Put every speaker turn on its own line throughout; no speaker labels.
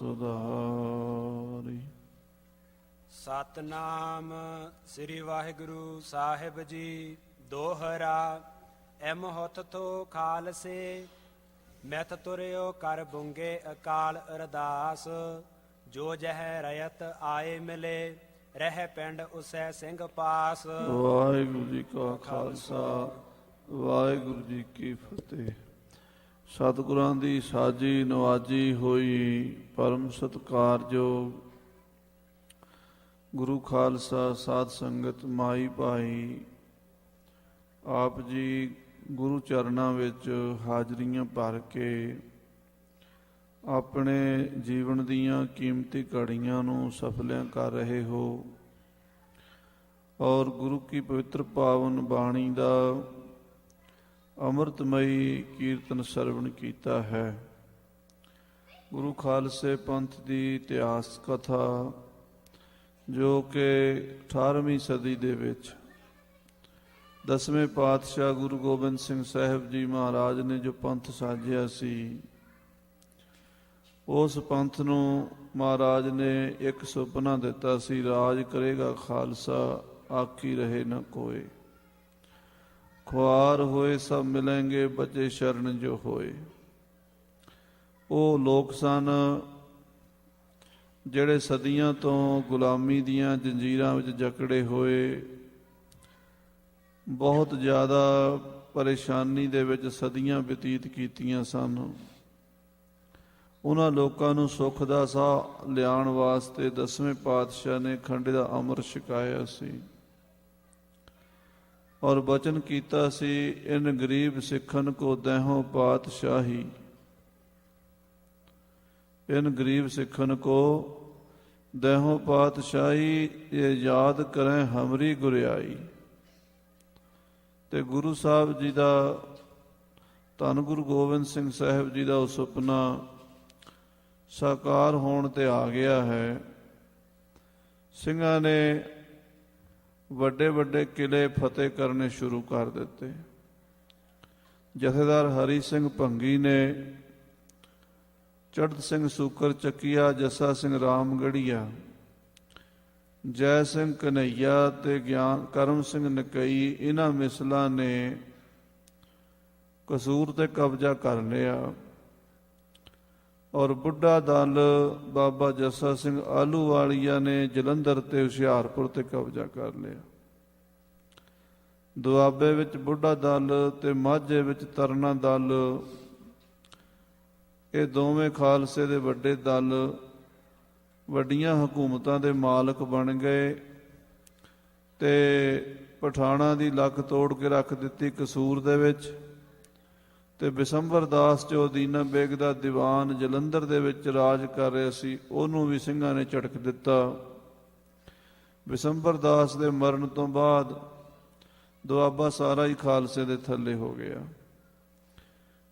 ਸੁਧਾਰੀ।
ਸਤਨਾਮ ਸ੍ਰੀ ਵਾਹਿਗੁਰੂ ਸਾਹਿਬ ਜੀ। ਦੋਹਰਾ ਐਮਹੁਤ ਥੋ ਖਾਲਸੇ, ਮੈਥ ਤੁਰਿਓ ਕਰ ਬੁੰਗੇ ਅਕਾਲ ਅਰਦਾਸ। ਜੋ ਜਹ ਰਯਤ ਆਏ ਮਿਲੇ, ਰਹਿ ਪਿੰਡ ਉਸੈ ਸਿੰਘ ਪਾਸ।
ਵਾਹਿਗੁਰੂ ਜੀ ਕਾ ਖਾਲਸਾ, ਵਾਹਿਗੁਰੂ ਜੀ ਕੀ ਫਤਿਹ। ਸਤਿਗੁਰਾਂ ਦੀ ਸਾਜੀ ਨਵਾਜੀ ਹੋਈ ਪਰਮ ਸਤਿਕਾਰਯੋਗ ਗੁਰੂ ਖਾਲਸਾ ਸਾਧ ਸੰਗਤ ਮਾਈ ਭਾਈ, ਆਪ ਜੀ ਗੁਰੂ ਚਰਨਾਂ ਵਿੱਚ ਹਾਜ਼ਰੀਆਂ ਭਰ ਕੇ ਆਪਣੇ ਜੀਵਨ ਦੀਆਂ ਕੀਮਤੀ ਘੜੀਆਂ ਨੂੰ ਸਫਲਿਆਂ ਕਰ ਰਹੇ ਹੋ ਔਰ ਗੁਰੂ ਕੀ ਪਵਿੱਤਰ ਪਾਵਨ ਬਾਣੀ ਦਾ ਅੰਮ੍ਰਿਤਮਈ ਕੀਰਤਨ ਸਰਵਣ ਕੀਤਾ ਹੈ। ਗੁਰੂ ਖਾਲਸੇ ਪੰਥ ਦੀ ਇਤਿਹਾਸ ਕਥਾ ਜੋ ਕਿ 18ਵੀਂ ਸਦੀ ਦੇ ਵਿੱਚ 10ਵੇਂ ਪਾਤਸ਼ਾਹ ਗੁਰੂ ਗੋਬਿੰਦ ਸਿੰਘ ਸਾਹਿਬ ਜੀ ਮਹਾਰਾਜ ਨੇ ਜੋ ਪੰਥ ਸਾਜਿਆ ਸੀ, ਉਸ ਪੰਥ ਨੂੰ ਮਹਾਰਾਜ ਨੇ ਇੱਕ ਸੁਪਨਾ ਦਿੱਤਾ ਸੀ, ਰਾਜ ਕਰੇਗਾ ਖਾਲਸਾ, ਆਖੀ ਰਹੇ ਨਾ ਕੋਏ। ਖੁਆਰ ਹੋਏ ਸਭ ਮਿਲेंगे, ਬਚੇ ਸ਼ਰਨ ਜੋ ਹੋਏ। ਉਹ ਲੋਕ ਸਨ ਜਿਹੜੇ ਸਦੀਆਂ ਤੋਂ ਗੁਲਾਮੀ ਦੀਆਂ ਜੰਜੀਰਾਂ ਵਿੱਚ ਜਕੜੇ ਹੋਏ, ਬਹੁਤ ਜ਼ਿਆਦਾ ਪਰੇਸ਼ਾਨੀ ਦੇ ਵਿੱਚ ਸਦੀਆਂ ਬਤੀਤ ਕੀਤੀਆਂ ਸਨ। ਉਹਨਾਂ ਲੋਕਾਂ ਨੂੰ ਸੁੱਖ ਦਾ ਸਾਹ ਲਿਆਉਣ ਵਾਸਤੇ 10ਵੇਂ ਪਾਤਸ਼ਾਹ ਨੇ ਖੰਡੇ ਦਾ ਅੰਮ੍ਰਿਤ ਛਕਾਇਆ ਸੀ ਔਰ ਬਚਨ ਕੀਤਾ ਸੀ, ਇਨ ਗਰੀਬ ਸਿੱਖਨ ਕੋ ਦਹਿਓ ਪਾਤਸ਼ਾਹੀ। ਇਨ ਗਰੀਬ ਸਿੱਖਨ ਕੋ ਦਹਿਓ ਪਾਤਸ਼ਾਹੀ, ਇਹ ਯਾਦ ਕਰੈ ਹਮਰੀ ਗੁਰਿਆਈ। ਤੇ ਗੁਰੂ ਸਾਹਿਬ ਜੀ ਦਾ, ਧੰਨ ਗੁਰੂ ਗੋਬਿੰਦ ਸਿੰਘ ਸਾਹਿਬ ਜੀ ਦਾ ਉਹ ਸੁਪਨਾ ਸਾਕਾਰ ਹੋਣ ਤੇ ਆ ਗਿਆ ਹੈ। ਸਿੰਘਾਂ ਨੇ ਵੱਡੇ ਵੱਡੇ ਕਿਲੇ ਫਤਿਹ ਕਰਨੇ ਸ਼ੁਰੂ ਕਰ ਦਿੱਤੇ। ਜਥੇਦਾਰ ਹਰੀ ਸਿੰਘ ਭੰਗੀ ਨੇ ਚੜ੍ਹਤ ਸਿੰਘ ਸੂਕਰ ਚੱਕੀਆ, ਜੱਸਾ ਸਿੰਘ ਰਾਮਗੜੀਆ, ਜੈ ਸਿੰਘ ਕਨਈਆ ਤੇ ਗਿਆਨ ਕਰਮ ਸਿੰਘ ਨਕਈ, ਇਹਨਾਂ ਮਿਸਲਾਂ ਨੇ ਕਸੂਰ ਤੇ ਕਬਜ਼ਾ ਕਰ ਲਿਆ ਔਰ ਬੁੱਢਾ ਦਲ ਬਾਬਾ ਜੱਸਾ ਸਿੰਘ ਆਹਲੂਵਾਲੀਆ ਨੇ ਜਲੰਧਰ ਤੇ ਹੁਸ਼ਿਆਰਪੁਰ ਤੇ ਕਬਜ਼ਾ ਕਰ ਲਿਆ। ਦੁਆਬੇ ਵਿੱਚ ਬੁੱਢਾ ਦਲ ਤੇ ਮਾਝੇ ਵਿੱਚ ਤਰਨਾ ਦਲ, ਇਹ ਦੋਵੇਂ ਖਾਲਸੇ ਦੇ ਵੱਡੇ ਦਲ ਵੱਡੀਆਂ ਹਕੂਮਤਾਂ ਦੇ ਮਾਲਕ ਬਣ ਗਏ ਤੇ ਪਠਾਣਾ ਦੀ ਲੱਕ ਤੋੜ ਕੇ ਰੱਖ ਦਿੱਤੀ ਕਸੂਰ ਦੇ ਵਿੱਚ। ਤੇ ਬਿਸੰਬਰ ਦਾਸ ਜੋ ਦੀਨਾ ਬੇਗ ਦਾ ਦੀਵਾਨ ਜਲੰਧਰ ਦੇ ਵਿੱਚ ਰਾਜ ਕਰ ਰਿਹਾ ਸੀ, ਉਹਨੂੰ ਵੀ ਸਿੰਘਾਂ ਨੇ ਝਟਕ ਦਿੱਤਾ। ਬਿਸੰਬਰ ਦਾਸ ਦੇ ਮਰਨ ਤੋਂ ਬਾਅਦ ਦੁਆਬਾ ਸਾਰਾ ਹੀ ਖਾਲਸੇ ਦੇ ਥੱਲੇ ਹੋ ਗਿਆ।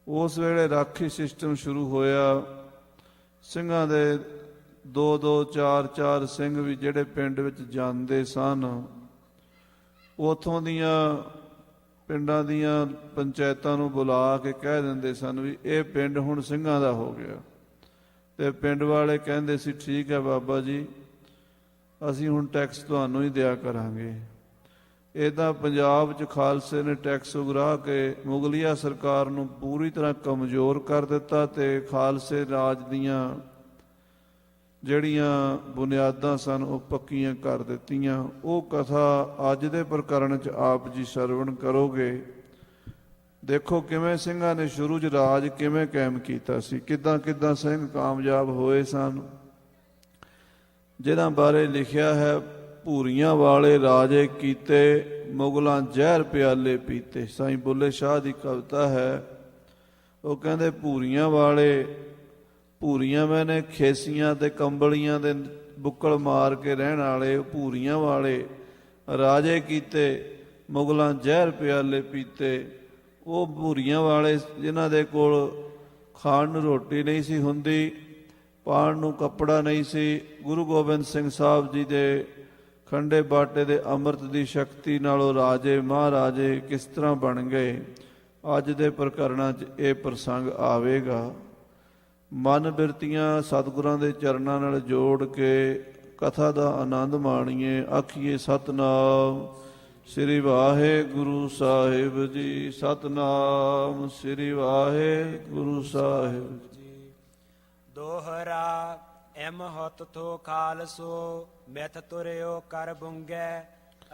ਉਸ ਵੇਲੇ ਰਾਖੀ ਸਿਸਟਮ ਸ਼ੁਰੂ ਹੋਇਆ। ਸਿੰਘਾਂ ਦੇ 2-2 4-4 ਸਿੰਘ ਵੀ ਜਿਹੜੇ ਪਿੰਡ ਵਿੱਚ ਜਾਂਦੇ ਸਨ, ਉੱਥੋਂ ਦੀਆਂ ਪਿੰਡਾਂ ਦੀਆਂ ਪੰਚਾਇਤਾਂ ਨੂੰ ਬੁਲਾ ਕੇ ਕਹਿ ਦਿੰਦੇ ਸਨ ਵੀ ਇਹ ਪਿੰਡ ਹੁਣ ਸਿੰਘਾਂ ਦਾ ਹੋ ਗਿਆ। ਤੇ ਪਿੰਡ ਵਾਲੇ ਕਹਿੰਦੇ ਸੀ, ਠੀਕ ਹੈ ਬਾਬਾ ਜੀ, ਅਸੀਂ ਹੁਣ ਟੈਕਸ ਤੁਹਾਨੂੰ ਹੀ ਦਿਆ ਕਰਾਂਗੇ। ਇੱਦਾਂ ਪੰਜਾਬ 'ਚ ਖਾਲਸੇ ਨੇ ਟੈਕਸ ਉਗਰਾ ਕੇ ਮੁਗਲੀਆ ਸਰਕਾਰ ਨੂੰ ਪੂਰੀ ਤਰ੍ਹਾਂ ਕਮਜ਼ੋਰ ਕਰ ਦਿੱਤਾ ਤੇ ਖਾਲਸੇ ਰਾਜ ਦੀਆਂ ਜਿਹੜੀਆਂ ਬੁਨਿਆਦਾਂ ਸਨ ਉਹ ਪੱਕੀਆਂ ਕਰ ਦਿੱਤੀਆਂ। ਉਹ ਕਥਾ ਅੱਜ ਦੇ ਪ੍ਰਕਰਣ 'ਚ ਆਪ ਜੀ ਸਰਵਣ ਕਰੋਗੇ। ਦੇਖੋ ਕਿਵੇਂ ਸਿੰਘਾਂ ਨੇ ਸ਼ੁਰੂ 'ਚ ਰਾਜ ਕਿਵੇਂ ਕਾਇਮ ਕੀਤਾ ਸੀ, ਕਿੱਦਾਂ ਕਿੱਦਾਂ ਸਿੰਘ ਕਾਮਯਾਬ ਹੋਏ ਸਨ, ਜਿਹਨਾਂ ਬਾਰੇ ਲਿਖਿਆ ਹੈ, ਭੂਰੀਆਂ ਵਾਲੇ ਰਾਜੇ ਕੀਤੇ, ਮੁਗਲਾਂ ਜ਼ਹਿਰ ਪਿਆਲੇ ਪੀਤੇ। ਸਾਈਂ ਬੁੱਲੇ ਸ਼ਾਹ ਦੀ ਕਵਿਤਾ ਹੈ। ਉਹ ਕਹਿੰਦੇ ਭੂਰੀਆਂ ਵਾਲੇ, ਭੂਰੀਆਂ ਮੈਨੇ ਖੇਸੀਆਂ ਤੇ ਕੰਬਲੀਆਂ ਦੇ ਬੁੱਕਲ ਮਾਰ ਕੇ ਰਹਿਣ ਵਾਲੇ, ਭੂਰੀਆਂ ਵਾਲੇ ਰਾਜੇ ਕੀਤੇ, ਮੁਗਲਾਂ ਜ਼ਹਿਰ ਪਿਆਲੇ ਪੀਤੇ। ਉਹ ਭੂਰੀਆਂ ਵਾਲੇ ਜਿਨ੍ਹਾਂ ਦੇ ਕੋਲ ਖਾਣ ਨੂੰ ਰੋਟੀ ਨਹੀਂ ਸੀ ਹੁੰਦੀ, ਪਾਉਣ ਨੂੰ ਕੱਪੜਾ ਨਹੀਂ ਸੀ। ਗੁਰੂ ਗੋਬਿੰਦ ਸਿੰਘ ਸਾਹਿਬ ਜੀ ਦੇ ਖੰਡੇ ਬਾਟੇ ਦੇ ਅੰਮ੍ਰਿਤ ਦੀ ਸ਼ਕਤੀ ਨਾਲ ਉਹ ਰਾਜੇ ਮਹਾਰਾਜੇ ਕਿਸ ਤਰ੍ਹਾਂ ਬਣ ਗਏ, ਅੱਜ ਦੇ ਪ੍ਰਕਰਣਾਂ 'ਚ ਇਹ ਪ੍ਰਸੰਗ ਆਵੇਗਾ। ਮਨ ਬਿਰਤੀਆਂ ਸਤਿਗੁਰਾਂ ਦੇ ਚਰਨਾਂ ਨਾਲ ਜੋੜ ਕੇ ਕਥਾ ਦਾ ਆਨੰਦ ਮਾਣੀਏ। ਆਖੀਏ ਸਤਿਨਾਮ ਸ੍ਰੀ ਵਾਹਿਗੁਰੂ ਸਾਹਿਬ ਜੀ। ਸਤਿਨਾਮ ਸ੍ਰੀ ਵਾਹਿਗੁਰੂ ਸਾਹਿਬ ਜੀ।
ਦੋਹਰਾ ਐਮ ਹੁਤ ਥੋ ਖਾਲਸੋ ਮਿਥ ਤੁਰਿਓ ਕਰ ਬੁੰਗੈ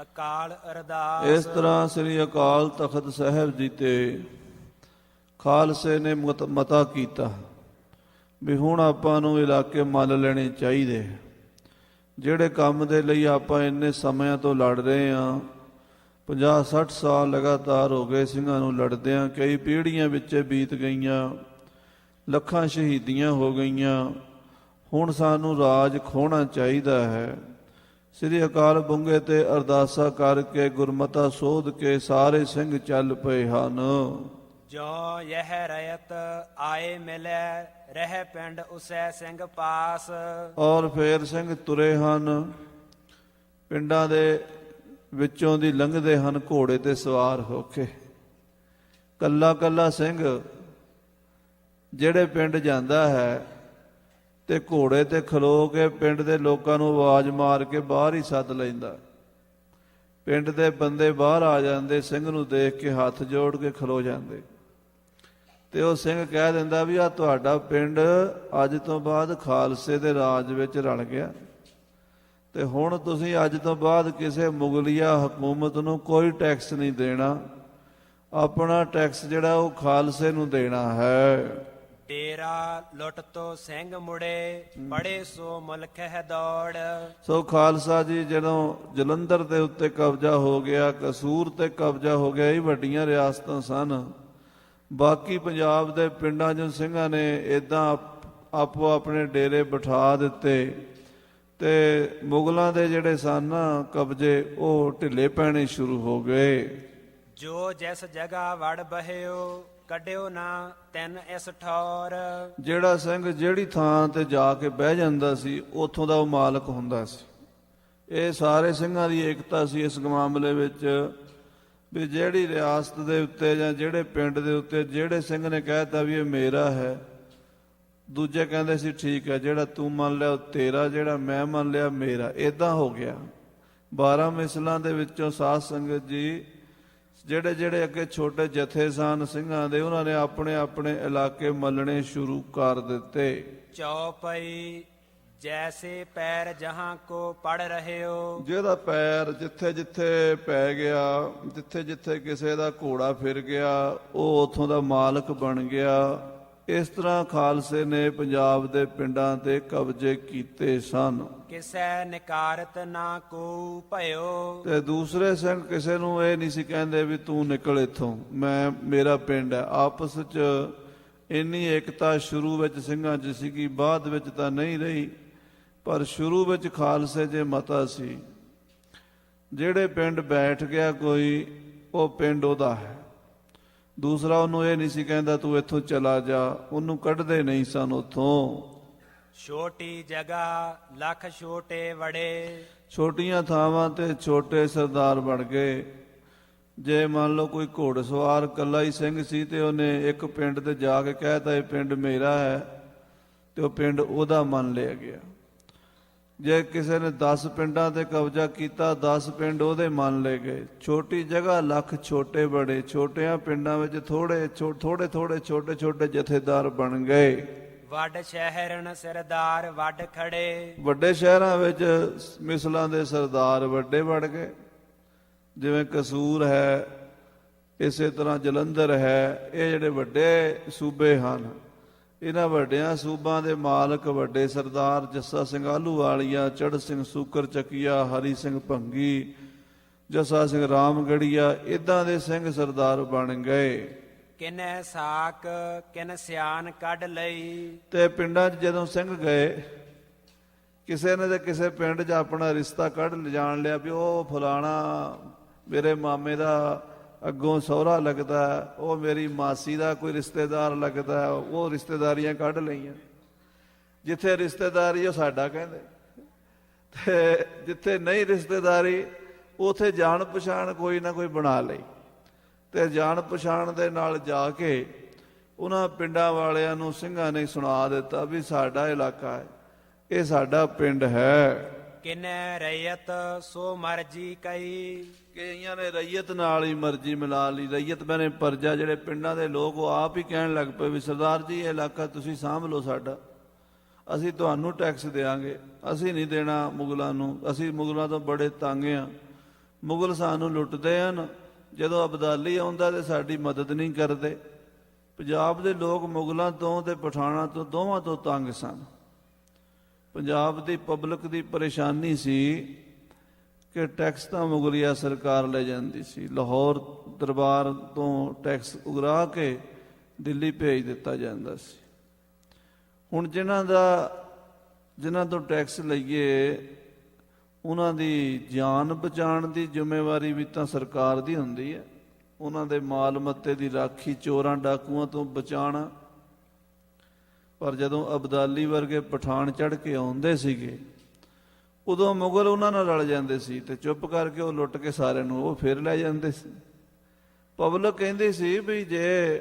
ਅਕਾਲ ਅਰਦਾਸ।
ਇਸ ਤਰ੍ਹਾਂ ਸ੍ਰੀ ਅਕਾਲ ਤਖਤ ਸਾਹਿਬ ਜੀ ਤੇ ਖਾਲਸੇ ਨੇ ਮਤਾ ਕੀਤਾ ਵੀ ਹੁਣ ਆਪਾਂ ਨੂੰ ਇਲਾਕੇ ਮੰਨ ਲੈਣੇ ਚਾਹੀਦੇ। ਜਿਹੜੇ ਕੰਮ ਦੇ ਲਈ ਆਪਾਂ ਇੰਨੇ ਸਮਿਆਂ ਤੋਂ ਲੜ ਰਹੇ ਹਾਂ, 50-60 ਸਾਲ ਲਗਾਤਾਰ ਹੋ ਗਏ ਸਿੰਘਾਂ ਨੂੰ ਲੜਦਿਆਂ, ਕਈ ਪੀੜ੍ਹੀਆਂ ਵਿੱਚ ਬੀਤ ਗਈਆਂ, ਲੱਖਾਂ ਸ਼ਹੀਦੀਆਂ ਹੋ ਗਈਆਂ। ਹੁਣ ਸਾਨੂੰ ਰਾਜ ਖੋਹਣਾ ਚਾਹੀਦਾ ਹੈ। ਸ੍ਰੀ ਅਕਾਲ ਬੁੰਗੇ ਤੇ ਅਰਦਾਸਾਂ ਕਰਕੇ ਗੁਰਮਤਾ ਸੋਧ ਕੇ ਸਾਰੇ ਸਿੰਘ ਚੱਲ ਪਏ ਹਨ।
ਜੋ ਯਹ ਰਯਤ ਆਏ ਮਿਲੈ ਰਹਿ ਪਿੰਡ ਉਸੈ ਸਿੰਘ ਪਾਸ।
ਔਰ ਫੇਰ ਸਿੰਘ ਤੁਰੇ ਹਨ, ਪਿੰਡਾਂ ਦੇ ਵਿੱਚੋਂ ਦੀ ਲੰਘਦੇ ਹਨ ਘੋੜੇ ਤੇ ਸਵਾਰ ਹੋ ਕੇ। ਕੱਲਾ ਕੱਲਾ ਸਿੰਘ ਜਿਹੜੇ ਪਿੰਡ ਜਾਂਦਾ ਹੈ ਤੇ ਘੋੜੇ ਤੇ ਖਲੋ ਕੇ ਪਿੰਡ ਦੇ ਲੋਕਾਂ ਨੂੰ ਆਵਾਜ਼ ਮਾਰ ਕੇ ਬਾਹਰ ਹੀ ਸੱਦ ਲੈਂਦਾ। ਪਿੰਡ ਦੇ ਬੰਦੇ ਬਾਹਰ ਆ ਜਾਂਦੇ, ਸਿੰਘ ਨੂੰ ਦੇਖ ਕੇ ਹੱਥ ਜੋੜ ਕੇ ਖਲੋ ਜਾਂਦੇ ਤੇ ਉਹ ਸਿੰਘ ਕਹਿ ਦਿੰਦਾ ਵੀ ਆ ਤੁਹਾਡਾ ਪਿੰਡ ਅੱਜ ਤੋਂ ਬਾਅਦ ਖਾਲਸੇ ਦੇ ਰਾਜ ਵਿੱਚ ਰਲ ਗਿਆ ਤੇ ਹੁਣ ਤੁਸੀਂ ਅੱਜ ਤੋਂ ਬਾਅਦ ਕਿਸੇ ਮੁਗਲੀਆ ਹਕੂਮਤ ਨੂੰ ਕੋਈ ਟੈਕਸ ਨਹੀਂ ਦੇਣਾ। ਆਪਣਾ ਟੈਕਸ ਜਿਹੜਾ ਉਹ ਖਾਲਸੇ ਨੂੰ ਦੇਣਾ ਹੈ।
ਡੇਰਾ ਲੁੱਟ ਤੋਂ ਸਿੰਘ ਮੁੜੇ ਬੜੇ ਸੋ ਮੁਲਕ ਹੈ ਦੌੜ।
ਸੋ ਖਾਲਸਾ ਜੀ ਜਦੋਂ ਜਲੰਧਰ ਦੇ ਉੱਤੇ ਕਬਜ਼ਾ ਹੋ ਗਿਆ, ਕਸੂਰ ਤੇ ਕਬਜ਼ਾ ਹੋ ਗਿਆ, ਇਹ ਵੱਡੀਆਂ ਰਿਆਸਤਾਂ ਸਨ। ਬਾਕੀ ਪੰਜਾਬ ਦੇ ਪਿੰਡਾਂ 'ਚੋਂ ਸਿੰਘਾਂ ਨੇ ਇੱਦਾਂ ਆਪੋ ਆਪਣੇ ਡੇਰੇ ਬਿਠਾ ਦਿੱਤੇ ਤੇ ਮੁਗਲਾਂ ਦੇ ਜਿਹੜੇ ਸਨ ਕਬਜ਼ੇ ਉਹ ਢਿੱਲੇ ਪੈਣੇ ਸ਼ੁਰੂ ਹੋ ਗਏ।
ਜੋ ਜਿਸ ਜਗ੍ਹਾ ਵੜ ਬਹਿਓ ਕੱਢਿਓ ਨਾ ਤੈਨ ਇਸ ਠੌਰ।
ਜਿਹੜਾ ਸਿੰਘ ਜਿਹੜੀ ਥਾਂ ਤੇ ਜਾ ਕੇ ਬਹਿ ਜਾਂਦਾ ਸੀ ਉੱਥੋਂ ਦਾ ਉਹ ਮਾਲਕ ਹੁੰਦਾ ਸੀ। ਇਹ ਸਾਰੇ ਸਿੰਘਾਂ ਦੀ ਏਕਤਾ ਸੀ ਇਸ ਮਾਮਲੇ ਵਿੱਚ ਵੀ ਜਿਹੜੀ ਰਿਆਸਤ ਦੇ ਉੱਤੇ ਜਾਂ ਜਿਹੜੇ ਪਿੰਡ ਦੇ ਉੱਤੇ ਜਿਹੜੇ ਸਿੰਘ ਨੇ ਕਹਿਤਾ ਵੀ ਇਹ ਮੇਰਾ ਹੈ, ਦੂਜੇ ਕਹਿੰਦੇ ਸੀ ਠੀਕ ਹੈ, ਜਿਹੜਾ ਤੂੰ ਮੰਨ ਲਿਆ ਉਹ ਤੇਰਾ, ਜਿਹੜਾ ਮੈਂ ਮੰਨ ਲਿਆ ਮੇਰਾ। ਇੱਦਾਂ ਹੋ ਗਿਆ। 12 ਮਿਸਲਾਂ ਦੇ ਵਿੱਚੋਂ ਸਾਧ ਸੰਗਤ ਜੀ ਜਿਹੜੇ ਜਿਹੜੇ ਅੱਗੇ ਛੋਟੇ ਜਥੇ ਸਨ ਸਿੰਘਾਂ ਦੇ, ਉਹਨਾਂ ਨੇ ਆਪਣੇ ਆਪਣੇ ਇਲਾਕੇ ਮੱਲਣੇ ਸ਼ੁਰੂ ਕਰ ਦਿੱਤੇ।
ਚੌਪਈ ਜੈਸੇ ਪੈਰ ਜਹਾਂ ਕੋ ਪੜ ਰਹੇ ਹੋ।
ਜਿਹਦਾ ਪੈਰ ਜਿੱਥੇ ਜਿੱਥੇ ਪੈ ਗਿਆ, ਜਿੱਥੇ ਜਿੱਥੇ ਕਿਸੇ ਦਾ ਘੋੜਾ ਫਿਰ ਗਿਆ, ਉਹ ਉੱਥੋਂ ਦਾ ਮਾਲਕ ਬਣ ਗਿਆ। ਇਸ ਤਰ੍ਹਾਂ ਖਾਲਸੇ ਨੇ ਪੰਜਾਬ ਦੇ ਪਿੰਡਾਂ ਤੇ ਕਬਜ਼ੇ ਕੀਤੇ ਸਨ।
ਕਿਸੈ ਨਿਕਾਰਤ ਨਾ ਕੋ ਭਇਓ।
ਤੇ ਦੂਸਰੇ ਸਿੰਘ ਕਿਸੇ ਨੂੰ ਇਹ ਨਹੀਂ ਸੀ ਕਹਿੰਦੇ ਵੀ ਤੂੰ ਨਿਕਲ ਇੱਥੋਂ, ਮੇਰਾ ਪਿੰਡ ਹੈ। ਆਪਸ 'ਚ ਇੰਨੀ ਏਕਤਾ ਸ਼ੁਰੂ ਵਿੱਚ ਸਿੰਘਾਂ 'ਚ ਸੀਗੀ, ਬਾਅਦ ਵਿੱਚ ਤਾਂ ਨਹੀਂ ਰਹੀ, ਪਰ ਸ਼ੁਰੂ ਵਿੱਚ ਖਾਲਸੇ 'ਚ ਮਤਾ ਸੀ ਜਿਹੜੇ ਪਿੰਡ ਬੈਠ ਗਿਆ ਕੋਈ, ਉਹ ਪਿੰਡ ਉਹਦਾ ਹੈ। ਦੂਸਰਾ ਉਹਨੂੰ ਇਹ ਨਹੀਂ ਸੀ ਕਹਿੰਦਾ ਤੂੰ ਇੱਥੋਂ ਚਲਾ ਜਾ, ਉਹਨੂੰ ਕੱਢਦੇ ਨਹੀਂ ਸਨ ਉੱਥੋਂ।
ਛੋਟੀ ਜਗ੍ਹਾ ਲੱਖ ਛੋਟੇ ਵੜੇ।
ਛੋਟੀਆਂ ਥਾਵਾਂ ਤੇ ਛੋਟੇ ਸਰਦਾਰ ਬਣ ਗਏ। ਜੇ ਮੰਨ ਲਓ ਕੋਈ ਘੋੜਸਵਾਰ ਇਕੱਲਾ ਹੀ ਸਿੰਘ ਸੀ ਤੇ ਉਹਨੇ ਇੱਕ ਪਿੰਡ ਤੇ ਜਾ ਕੇ ਕਹਿਤਾ ਇਹ ਪਿੰਡ ਮੇਰਾ ਹੈ ਤੇ ਉਹ ਪਿੰਡ ਉਹਦਾ ਮੰਨ ਲਿਆ ਗਿਆ। ਜੇ ਕਿਸੇ ਨੇ 10 ਪਿੰਡਾਂ ਤੇ ਕਬਜ਼ਾ ਕੀਤਾ, 10 ਪਿੰਡ ਉਹਦੇ ਮੰਨ ਲਏ ਗਏ। ਛੋਟੀ ਜਗ੍ਹਾ ਲੱਖ ਛੋਟੇ ਬੜੇ। ਛੋਟਿਆਂ ਪਿੰਡਾਂ ਵਿੱਚ ਥੋੜੇ ਛੋਟੇ ਛੋਟੇ ਜਥੇਦਾਰ ਬਣ ਗਏ।
ਵੱਡ ਸ਼ਹਿਰਨ ਸਰਦਾਰ ਵੱਡ ਖੜੇ।
ਵੱਡੇ ਸ਼ਹਿਰਾਂ ਵਿੱਚ ਮਿਸਲਾਂ ਦੇ ਸਰਦਾਰ ਵੱਡੇ ਵੜ ਗਏ। ਜਿਵੇਂ ਕਸੂਰ ਹੈ, ਇਸੇ ਤਰ੍ਹਾਂ ਜਲੰਧਰ ਹੈ। ਇਹ ਜਿਹੜੇ ਵੱਡੇ ਸੂਬੇ ਹਨ, ਇਹਨਾਂ ਵੱਡਿਆਂ ਸੂਬਾਂ ਦੇ ਮਾਲਕ ਵੱਡੇ ਸਰਦਾਰ ਜੱਸਾ ਸਿੰਘ ਆਹਲੂਵਾਲੀਆ, ਚੜ੍ਹ ਸਿੰਘ ਸੂਕਰ ਚੱਕੀਆ, ਹਰੀ ਸਿੰਘ ਭੰਗੀ, ਜੱਸਾ ਸਿੰਘ ਰਾਮਗੜੀਆ, ਇੱਦਾਂ ਦੇ ਸਿੰਘ ਸਰਦਾਰ ਬਣ ਗਏ।
ਕਿਨੈ ਸਾਕ ਕਿਨ ਸਿਆਨ ਕੱਢ ਲਈ।
ਤੇ ਪਿੰਡਾਂ 'ਚ ਜਦੋਂ ਸਿੰਘ ਗਏ, ਕਿਸੇ ਨੇ ਤੇ ਕਿਸੇ ਪਿੰਡ 'ਚ ਆਪਣਾ ਰਿਸ਼ਤਾ ਕੱਢ ਜਾਣ ਲਿਆ ਵੀ ਉਹ ਫਲਾਣਾ ਮੇਰੇ ਮਾਮੇ ਦਾ ਅੱਗੋਂ ਸਹੁਰਾ ਲੱਗਦਾ, ਉਹ ਮੇਰੀ ਮਾਸੀ ਦਾ ਕੋਈ ਰਿਸ਼ਤੇਦਾਰ ਲੱਗਦਾ, ਉਹ ਰਿਸ਼ਤੇਦਾਰੀਆਂ ਕੱਢ ਲਈਆਂ। ਜਿੱਥੇ ਰਿਸ਼ਤੇਦਾਰੀ ਉਹ ਸਾਡਾ ਕਹਿੰਦੇ, ਤੇ ਜਿੱਥੇ ਨਹੀਂ ਰਿਸ਼ਤੇਦਾਰੀ ਉਥੇ ਜਾਣ ਪਛਾਣ ਕੋਈ ਨਾ ਕੋਈ ਬਣਾ ਲਈ। ਤੇ ਜਾਣ ਪਛਾਣ ਦੇ ਨਾਲ ਜਾ ਕੇ ਉਹਨਾਂ ਪਿੰਡਾਂ ਵਾਲਿਆਂ ਨੂੰ ਸਿੰਘਾਂ ਨੇ ਸੁਣਾ ਦਿੱਤਾ ਵੀ ਸਾਡਾ ਇਲਾਕਾ ਹੈ, ਇਹ ਸਾਡਾ ਪਿੰਡ ਹੈ।
ਕਿਨੈ ਰੈਯਤ ਸੋ ਮਰਜੀ ਕਈ।
ਕਈਆਂ ਨੇ ਰਈਅਤ ਨਾਲ ਹੀ ਮਰਜ਼ੀ ਮਿਲਾ ਲਈ। ਰਈਅਤ ਮੈਨੇ ਪਰਜਾ, ਜਿਹੜੇ ਪਿੰਡਾਂ ਦੇ ਲੋਕ ਉਹ ਆਪ ਹੀ ਕਹਿਣ ਲੱਗ ਪਏ ਵੀ ਸਰਦਾਰ ਜੀ ਇਹ ਇਲਾਕਾ ਤੁਸੀਂ ਸਾਂਭ ਲਓ ਸਾਡਾ, ਅਸੀਂ ਤੁਹਾਨੂੰ ਟੈਕਸ ਦੇਵਾਂਗੇ, ਅਸੀਂ ਨਹੀਂ ਦੇਣਾ ਮੁਗਲਾਂ ਨੂੰ, ਅਸੀਂ ਮੁਗਲਾਂ ਤੋਂ ਬੜੇ ਤੰਗ ਹਾਂ, ਮੁਗਲ ਸਾਨੂੰ ਲੁੱਟਦੇ ਹਨ, ਜਦੋਂ ਅਬਦਾਲੀ ਆਉਂਦਾ ਤੇ ਸਾਡੀ ਮਦਦ ਨਹੀਂ ਕਰਦੇ। ਪੰਜਾਬ ਦੇ ਲੋਕ ਮੁਗਲਾਂ ਤੋਂ ਤੇ ਪਠਾਣਾਂ ਤੋਂ ਦੋਵਾਂ ਤੋਂ ਤੰਗ ਸਨ। ਪੰਜਾਬ ਦੀ ਪਬਲਿਕ ਦੀ ਪਰੇਸ਼ਾਨੀ ਸੀ ਕਿ ਟੈਕਸ ਤਾਂ ਮੁਗਲਿਆ ਸਰਕਾਰ ਲੈ ਜਾਂਦੀ ਸੀ, ਲਾਹੌਰ ਦਰਬਾਰ ਤੋਂ ਟੈਕਸ ਉਗਰਾ ਕੇ ਦਿੱਲੀ ਭੇਜ ਦਿੱਤਾ ਜਾਂਦਾ ਸੀ। ਹੁਣ ਜਿਨ੍ਹਾਂ ਤੋਂ ਟੈਕਸ ਲਈਏ ਉਹਨਾਂ ਦੀ ਜਾਨ ਬਚਾਉਣ ਦੀ ਜ਼ਿੰਮੇਵਾਰੀ ਵੀ ਤਾਂ ਸਰਕਾਰ ਦੀ ਹੁੰਦੀ ਹੈ, ਉਹਨਾਂ ਦੇ ਮਾਲ ਮੱਤੇ ਦੀ ਰਾਖੀ, ਚੋਰਾਂ ਡਾਕੂਆਂ ਤੋਂ ਬਚਾਉਣਾ। ਪਰ ਜਦੋਂ ਅਬਦਾਲੀ ਵਰਗੇ ਪਠਾਨ ਚੜ੍ਹ ਕੇ ਆਉਂਦੇ ਸੀਗੇ ਉਦੋਂ ਮੁਗਲ ਉਹਨਾਂ ਨਾਲ ਰਲ ਜਾਂਦੇ ਸੀ ਤੇ ਚੁੱਪ ਕਰਕੇ ਉਹ ਲੁੱਟ ਕੇ ਸਾਰਿਆਂ ਨੂੰ ਉਹ ਫਿਰ ਲੈ ਜਾਂਦੇ ਸੀ। ਪਬਲਿਕ ਕਹਿੰਦੀ ਸੀ ਵੀ ਜੇ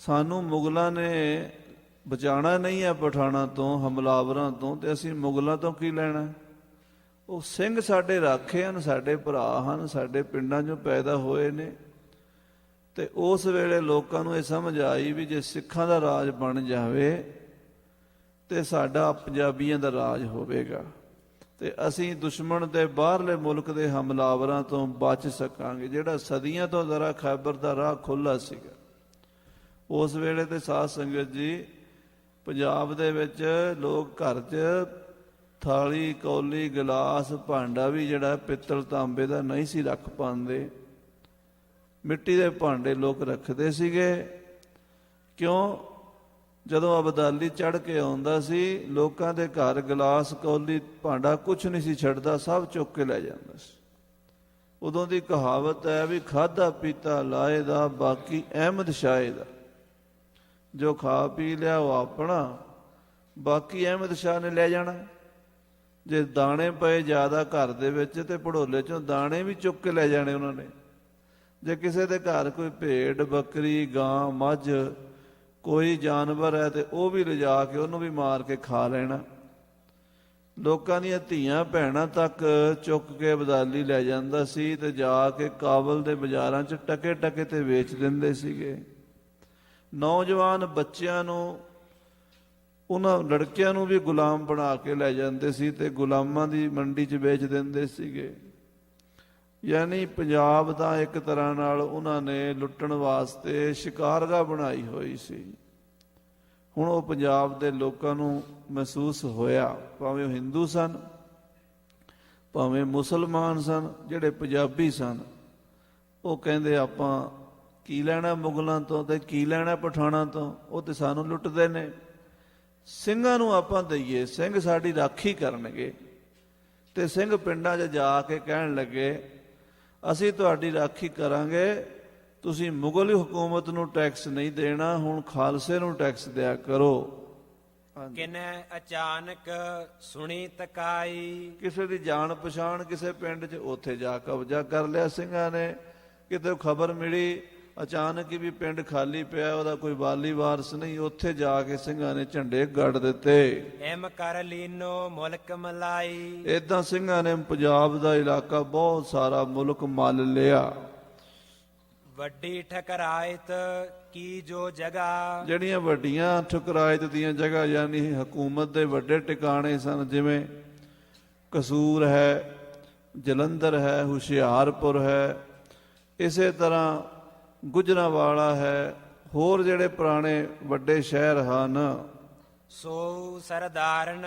ਸਾਨੂੰ ਮੁਗਲਾਂ ਨੇ ਬਚਾਉਣਾ ਨਹੀਂ ਹੈ ਪਠਾਣਾਂ ਤੋਂ, ਹਮਲਾਵਰਾਂ ਤੋਂ, ਤੇ ਅਸੀਂ ਮੁਗਲਾਂ ਤੋਂ ਕੀ ਲੈਣਾ। ਉਹ ਸਿੰਘ ਸਾਡੇ ਰਾਖੇ ਹਨ, ਸਾਡੇ ਭਰਾ ਹਨ, ਸਾਡੇ ਪਿੰਡਾਂ 'ਚੋਂ ਪੈਦਾ ਹੋਏ ਨੇ। ਤੇ ਉਸ ਵੇਲੇ ਲੋਕਾਂ ਨੂੰ ਇਹ ਸਮਝ ਆਈ ਵੀ ਜੇ ਸਿੱਖਾਂ ਦਾ ਰਾਜ ਬਣ ਜਾਵੇ ਤੇ ਸਾਡਾ ਪੰਜਾਬੀਆਂ ਦਾ ਰਾਜ ਹੋਵੇਗਾ ਤੇ ਅਸੀਂ ਦੁਸ਼ਮਣ ਦੇ ਬਾਹਰਲੇ ਮੁਲਕ ਦੇ ਹਮਲਾਵਰਾਂ ਤੋਂ ਬਚ ਸਕਾਂਗੇ, ਜਿਹੜਾ ਸਦੀਆਂ ਤੋਂ ਜ਼ਰਾ ਖੈਬਰ ਦਾ ਰਾਹ ਖੁੱਲ੍ਹਾ ਸੀਗਾ। ਉਸ ਵੇਲੇ ਤੇ ਸਾਧ ਸੰਗਤ ਜੀ ਪੰਜਾਬ ਦੇ ਵਿੱਚ ਲੋਕ ਘਰ 'ਚ ਥਾਲੀ, ਕੌਲੀ, ਗਲਾਸ, ਭਾਂਡਾ ਵੀ ਜਿਹੜਾ ਪਿੱਤਲ ਤਾਂਬੇ ਦਾ ਨਹੀਂ ਸੀ ਰੱਖ ਪਾਉਂਦੇ, ਮਿੱਟੀ ਦੇ ਭਾਂਡੇ ਲੋਕ ਰੱਖਦੇ ਸੀਗੇ। ਕਿਉਂ? ਜਦੋਂ ਅਬਦਾਲੀ ਚੜ੍ਹ ਕੇ ਆਉਂਦਾ ਸੀ ਲੋਕਾਂ ਦੇ ਘਰ ਗਲਾਸ, ਕੌਲੀ, ਭਾਂਡਾ ਕੁਛ ਨਹੀਂ ਸੀ ਛੱਡਦਾ, ਸਭ ਚੁੱਕ ਕੇ ਲੈ ਜਾਂਦਾ ਸੀ। ਉਦੋਂ ਦੀ ਕਹਾਵਤ ਹੈ ਵੀ ਖਾਧਾ ਪੀਤਾ ਲਾਏ ਦਾ, ਬਾਕੀ ਅਹਿਮਦ ਸ਼ਾਹ ਦਾ। ਜੋ ਖਾ ਪੀ ਲਿਆ ਉਹ ਆਪਣਾ, ਬਾਕੀ ਅਹਿਮਦ ਸ਼ਾਹ ਨੇ ਲੈ ਜਾਣਾ। ਜੇ ਦਾਣੇ ਪਏ ਜ਼ਿਆਦਾ ਘਰ ਦੇ ਵਿੱਚ ਤੇ ਭੜੋਲੇ 'ਚੋਂ ਦਾਣੇ ਵੀ ਚੁੱਕ ਕੇ ਲੈ ਜਾਣੇ ਉਹਨਾਂ ਨੇ। ਜੇ ਕਿਸੇ ਦੇ ਘਰ ਕੋਈ ਭੇਡ, ਬੱਕਰੀ, ਗਾਂ, ਮੱਝ, ਕੋਈ ਜਾਨਵਰ ਹੈ ਤੇ ਉਹ ਵੀ ਲਿਜਾ ਕੇ ਉਹਨੂੰ ਵੀ ਮਾਰ ਕੇ ਖਾ ਲੈਣਾ। ਲੋਕਾਂ ਦੀਆਂ ਧੀਆਂ ਭੈਣਾਂ ਤੱਕ ਚੁੱਕ ਕੇ ਅਬਦਾਲੀ ਲੈ ਜਾਂਦਾ ਸੀ ਤੇ ਜਾ ਕੇ ਕਾਬਲ ਦੇ ਬਾਜ਼ਾਰਾਂ 'ਚ ਟਕੇ ਟਕੇ ਤੇ ਵੇਚ ਦਿੰਦੇ ਸੀਗੇ। ਨੌਜਵਾਨ ਬੱਚਿਆਂ ਨੂੰ, ਉਹਨਾਂ ਲੜਕਿਆਂ ਨੂੰ ਵੀ ਗੁਲਾਮ ਬਣਾ ਕੇ ਲੈ ਜਾਂਦੇ ਸੀ ਤੇ ਗੁਲਾਮਾਂ ਦੀ ਮੰਡੀ 'ਚ ਵੇਚ ਦਿੰਦੇ ਸੀਗੇ। ਯਾਨੀ ਪੰਜਾਬ ਦਾ ਇੱਕ ਤਰ੍ਹਾਂ ਨਾਲ ਉਹਨਾਂ ਨੇ ਲੁੱਟਣ ਵਾਸਤੇ ਸ਼ਿਕਾਰਗਾਹ ਬਣਾਈ ਹੋਈ ਸੀ। ਹੁਣ ਉਹ ਪੰਜਾਬ ਦੇ ਲੋਕਾਂ ਨੂੰ ਮਹਿਸੂਸ ਹੋਇਆ, ਭਾਵੇਂ ਉਹ ਹਿੰਦੂ ਸਨ, ਭਾਵੇਂ ਮੁਸਲਮਾਨ ਸਨ, ਜਿਹੜੇ ਪੰਜਾਬੀ ਸਨ, ਉਹ ਕਹਿੰਦੇ ਆਪਾਂ ਕੀ ਲੈਣਾ ਮੁਗਲਾਂ ਤੋਂ ਤੇ ਕੀ ਲੈਣਾ ਪਠਾਣਾਂ ਤੋਂ, ਉਹ ਤੇ ਸਾਨੂੰ ਲੁੱਟਦੇ ਨੇ। ਸਿੰਘਾਂ ਨੂੰ ਆਪਾਂ ਦਈਏ, ਸਿੰਘ ਸਾਡੀ ਰਾਖੀ ਕਰਨਗੇ। ਤੇ ਸਿੰਘ ਪਿੰਡਾਂ 'ਚ ਜਾ ਕੇ ਕਹਿਣ ਲੱਗੇ ਅਸੀਂ ਤੁਹਾਡੀ ਰਾਖੀ ਕਰਾਂਗੇ, ਤੁਸੀਂ ਮੁਗਲ ਹਕੂਮਤ ਨੂੰ ਟੈਕਸ ਨਹੀਂ ਦੇਣਾ, ਹੁਣ ਖਾਲਸੇ ਨੂੰ ਟੈਕਸ ਦਿਆ ਕਰੋ।
ਕਿਨੈ ਅਚਾਨਕ ਸੁਣੀ ਤਕਾਈ।
ਕਿਸੇ ਦੀ ਜਾਣ ਪਛਾਣ ਕਿਸੇ ਪਿੰਡ 'ਚ, ਉੱਥੇ ਜਾ ਕਬਜ਼ਾ ਕਰ ਲਿਆ ਸਿੰਘਾਂ ਨੇ। ਕਿਤੇ ਖਬਰ ਮਿਲੀ ਅਚਾਨਕ ਹੀ ਵੀ ਪਿੰਡ ਖਾਲੀ ਪਿਆ, ਉਹਦਾ ਕੋਈ ਵਾਲੀ ਵਾਰਸ ਨਹੀਂ, ਉੱਥੇ ਜਾ ਕੇ ਸਿੰਘਾਂ ਨੇ ਝੰਡੇ ਗੱਡ ਦਿੱਤੇ।
ਐਮ ਕਰ ਲੀਨੋ ਮੁਲਕ ਮਲਾਈ।
ਏਦਾਂ ਸਿੰਘਾਂ ਨੇ ਪੰਜਾਬ ਦਾ ਇਲਾਕਾ ਬਹੁਤ ਸਾਰਾ ਮੁਲਕ ਮੱਲ ਲਿਆ।
ਵੱਡੀ ਠਕਰਾਇਤ ਕੀ ਜੋ ਜਗ੍ਹਾ।
ਜਿਹੜੀਆਂ ਵੱਡੀਆਂ ਠੁਕਰਾਇਤ ਦੀਆਂ ਜਗ੍ਹਾ ਯਾਨੀ ਹਕੂਮਤ ਦੇ ਵੱਡੇ ਟਿਕਾਣੇ ਸਨ, ਜਿਵੇਂ ਕਸੂਰ ਹੈ, ਜਲੰਧਰ ਹੈ, ਹੁਸ਼ਿਆਰਪੁਰ ਹੈ, ਇਸੇ ਤਰ੍ਹਾਂ ਗੁਜਰਾਂਵਾਲਾ ਹੈ, ਹੋਰ ਜਿਹੜੇ ਪੁਰਾਣੇ ਵੱਡੇ ਸ਼ਹਿਰ ਹਨ।
ਸੋ ਸਰਦਾਰਨ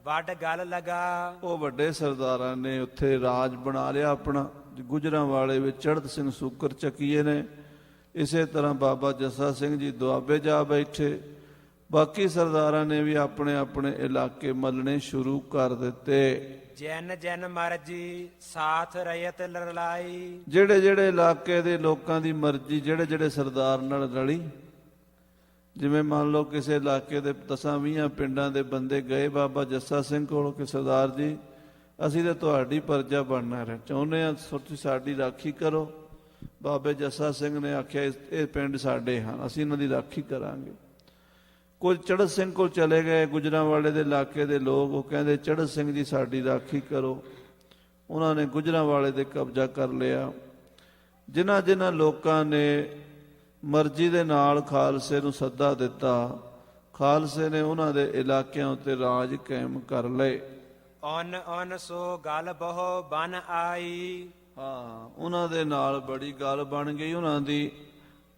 ਵੱਡ ਗੱਲ ਲਗਾ।
ਉਹ ਵੱਡੇ ਸਰਦਾਰਾਂ ਨੇ ਉੱਥੇ ਰਾਜ ਬਣਾ ਲਿਆ ਆਪਣਾ। ਗੁਜਰਾਂਵਾਲੇ ਵਿੱਚ ਚੜ੍ਹਤ ਸਿੰਘ ਸੂਕਰ ਚੱਕੀਏ ਨੇ, ਇਸੇ ਤਰ੍ਹਾਂ ਬਾਬਾ ਜੱਸਾ ਸਿੰਘ ਜੀ ਦੁਆਬੇ ਜਾ ਬੈਠੇ। ਬਾਕੀ ਸਰਦਾਰਾਂ ਨੇ ਵੀ ਆਪਣੇ ਆਪਣੇ ਇਲਾਕੇ ਮੱਲਣੇ ਸ਼ੁਰੂ ਕਰ ਦਿੱਤੇ।
ਜਨ ਜਨ ਮਰਜੀ ਸਾਥ ਰਇਤ ਲੜਾਈ।
ਜਿਹੜੇ ਜਿਹੜੇ ਇਲਾਕੇ ਦੇ ਲੋਕਾਂ ਦੀ ਮਰਜ਼ੀ ਜਿਹੜੇ ਜਿਹੜੇ ਸਰਦਾਰ ਨਾਲ ਰਲੀ। ਜਿਵੇਂ ਮੰਨ ਲਓ ਕਿਸੇ ਇਲਾਕੇ ਦੇ 10-20 ਪਿੰਡਾਂ ਦੇ ਬੰਦੇ ਗਏ ਬਾਬਾ ਜੱਸਾ ਸਿੰਘ ਕੋਲ ਕਿ ਸਰਦਾਰ ਜੀ ਅਸੀਂ ਤਾਂ ਤੁਹਾਡੀ ਪਰਜਾ ਬਣਨਾ ਚਾਹੁੰਦੇ ਹਾਂ, ਤੁਸੀਂ ਸਾਡੀ ਰਾਖੀ ਕਰੋ। ਬਾਬੇ ਜੱਸਾ ਸਿੰਘ ਨੇ ਆਖਿਆ ਇਹ ਪਿੰਡ ਸਾਡੇ ਹਨ, ਅਸੀਂ ਇਹਨਾਂ ਦੀ ਰਾਖੀ ਕਰਾਂਗੇ। ਕੁਝ ਚੜ੍ਹਤ ਸਿੰਘ ਕੋਲ ਚਲੇ ਗਏ, ਗੁਜਰਾਂਵਾਲੇ ਦੇ ਇਲਾਕੇ ਦੇ ਲੋਕ, ਉਹ ਕਹਿੰਦੇ ਚੜ੍ਹਤ ਸਿੰਘ ਜੀ ਸਾਡੀ ਰਾਖੀ ਕਰੋ। ਉਹਨਾਂ ਨੇ ਗੁਜਰਾਂਵਾਲੇ ਤੇ ਕਬਜ਼ਾ ਕਰ ਲਿਆ। ਜਿਨ੍ਹਾਂ ਜਿਨ੍ਹਾਂ ਲੋਕਾਂ ਨੇ ਮਰਜ਼ੀ ਦੇ ਨਾਲ ਖਾਲਸੇ ਨੂੰ ਸੱਦਾ ਦਿੱਤਾ, ਖਾਲਸੇ ਨੇ ਉਹਨਾਂ ਦੇ ਇਲਾਕਿਆਂ ਉੱਤੇ ਰਾਜ ਕਾਇਮ ਕਰ ਲਏ।
ਓਨ ਓਨ ਸੋ ਗਲ ਬਹੁ ਬਨ ਆਈ।
ਹਾਂ, ਉਹਨਾਂ ਦੇ ਨਾਲ ਬੜੀ ਗੱਲ ਬਣ ਗਈ ਉਹਨਾਂ ਦੀ।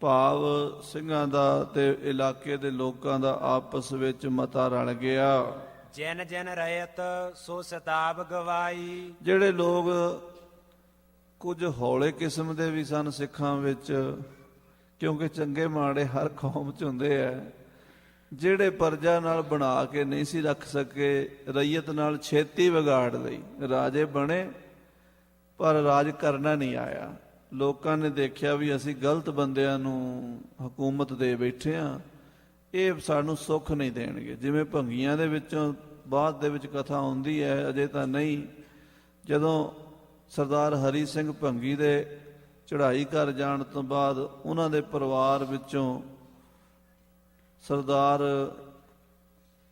ਭਾਵ ਸਿੰਘਾਂ ਦਾ ਤੇ ਇਲਾਕੇ ਦੇ ਲੋਕਾਂ ਦਾ ਆਪਸ ਵਿੱਚ ਮਤਾ ਰਲ ਗਿਆ।
ਜਿਨ ਜਿਨ ਰਹਿਤ ਸੋ ਸਤਾਬ ਗਵਾਈ।
ਜਿਹੜੇ ਲੋਕ ਕੁਝ ਹੌਲੇ ਕਿਸਮ ਦੇ ਵੀ ਸਨ ਸਿੱਖਾਂ ਵਿੱਚ, ਕਿਉਂਕਿ ਚੰਗੇ ਮਾੜੇ ਹਰ ਕੌਮ 'ਚ ਹੁੰਦੇ ਆ, ਜਿਹੜੇ ਪਰਜਾ ਨਾਲ ਬਣਾ ਕੇ ਨਹੀਂ ਸੀ ਰੱਖ ਸਕੇ, ਰਈਅਤ ਨਾਲ ਛੇਤੀ ਵਿਗਾੜ ਲਈ। ਰਾਜੇ ਬਣੇ ਪਰ ਰਾਜ ਕਰਨਾ ਨਹੀਂ ਆਇਆ। ਲੋਕਾਂ ਨੇ ਦੇਖਿਆ ਵੀ ਅਸੀਂ ਗਲਤ ਬੰਦਿਆਂ ਨੂੰ ਹਕੂਮਤ ਦੇ ਬੈਠੇ ਹਾਂ, ਇਹ ਸਾਨੂੰ ਸੁੱਖ ਨਹੀਂ ਦੇਣਗੇ। ਜਿਵੇਂ ਭੰਗੀਆਂ ਦੇ ਵਿੱਚੋਂ ਬਾਅਦ ਦੇ ਵਿੱਚ ਕਥਾ ਆਉਂਦੀ ਹੈ, ਅਜੇ ਤਾਂ ਨਹੀਂ, ਜਦੋਂ ਸਰਦਾਰ ਹਰੀ ਸਿੰਘ ਭੰਗੀ ਦੇ ਚੜ੍ਹਾਈ ਕਰ ਜਾਣ ਤੋਂ ਬਾਅਦ ਉਹਨਾਂ ਦੇ ਪਰਿਵਾਰ ਵਿੱਚੋਂ ਸਰਦਾਰ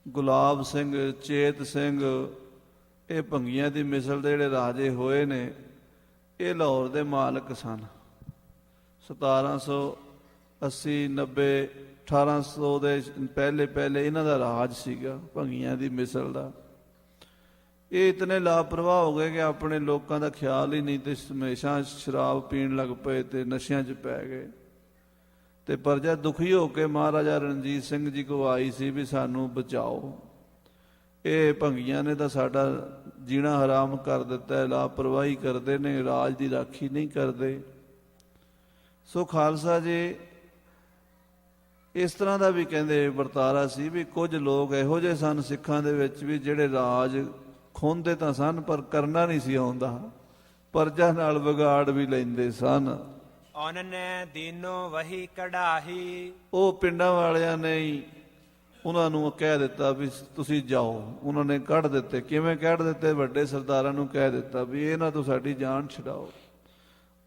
ਗੁਲਾਬ ਸਿੰਘ, ਚੇਤ ਸਿੰਘ, ਇਹ ਭੰਗੀਆਂ ਦੀ ਮਿਸਲ ਦੇ ਜਿਹੜੇ ਰਾਜੇ ਹੋਏ ਨੇ, ਇਹ ਲਾਹੌਰ ਦੇ ਮਾਲਕ ਸਨ। 1780, 90, 1800 ਦੇ ਪਹਿਲੇ ਇਹਨਾਂ ਦਾ ਰਾਜ ਸੀਗਾ ਭੰਗੀਆਂ ਦੀ ਮਿਸਲ ਦਾ। ਇਹ ਇਤਨੇ ਲਾਪਰਵਾਹ ਹੋ ਗਏ ਕਿ ਆਪਣੇ ਲੋਕਾਂ ਦਾ ਖਿਆਲ ਹੀ ਨਹੀਂ, ਤੇ ਹਮੇਸ਼ਾ ਸ਼ਰਾਬ ਪੀਣ ਲੱਗ ਪਏ ਤੇ ਨਸ਼ਿਆਂ 'ਚ ਪੈ ਗਏ। ਤੇ ਪਰਜਾ ਦੁਖੀ ਹੋ ਕੇ ਮਹਾਰਾਜਾ ਰਣਜੀਤ ਸਿੰਘ ਜੀ ਕੋਲ ਆਈ ਸੀ ਵੀ ਸਾਨੂੰ ਬਚਾਓ, ਇਹ ਭੰਗੀਆਂ ਨੇ ਤਾਂ ਸਾਡਾ ਜੀਣਾ ਹਰਾਮ ਕਰ ਦਿੱਤਾ ਹੈ, ਲਾਪਰਵਾਹੀ ਕਰਦੇ ਨੇ, ਰਾਜ ਦੀ ਰਾਖੀ ਨਹੀਂ ਕਰਦੇ। ਸੋ ਖਾਲਸਾ ਜੀ ਇਸ ਤਰ੍ਹਾਂ ਦਾ ਵੀ ਕਹਿੰਦੇ ਵਰਤਾਰਾ ਸੀ ਵੀ ਕੁਝ ਲੋਕ ਇਹੋ ਜਿਹੇ ਸਨ ਸਿੱਖਾਂ ਦੇ ਵਿੱਚ ਵੀ ਜਿਹੜੇ ਰਾਜ ਖੋਂਦੇ ਤਾਂ ਸਨ ਪਰ ਕਰਨਾ ਨਹੀਂ ਸੀ ਆਉਂਦਾ, ਪਰਜਾ ਨਾਲ ਵਿਗਾੜ ਵੀ ਲੈਂਦੇ ਸਨ।
ਉਹਨੇ ਦੀਨੋਂ ਵਹੀ ਕਢਾਹੀ। ਉਹ
ਪਿੰਡਾਂ ਵਾਲਿਆਂ ਨੇ ਹੀ ਉਹਨਾਂ ਨੂੰ ਕਹਿ ਦਿੱਤਾ ਵੀ ਤੁਸੀਂ ਜਾਓ। ਉਹਨਾਂ ਨੇ ਕੱਢ ਦਿੱਤੇ। ਕਿਵੇਂ ਕੱਢ ਦਿੱਤੇ? ਵੱਡੇ ਸਰਦਾਰਾਂ ਨੂੰ ਕਹਿ ਦਿੱਤਾ ਵੀ ਇਹਨਾਂ ਤੋਂ ਸਾਡੀ ਜਾਨ ਛਡਾਓ।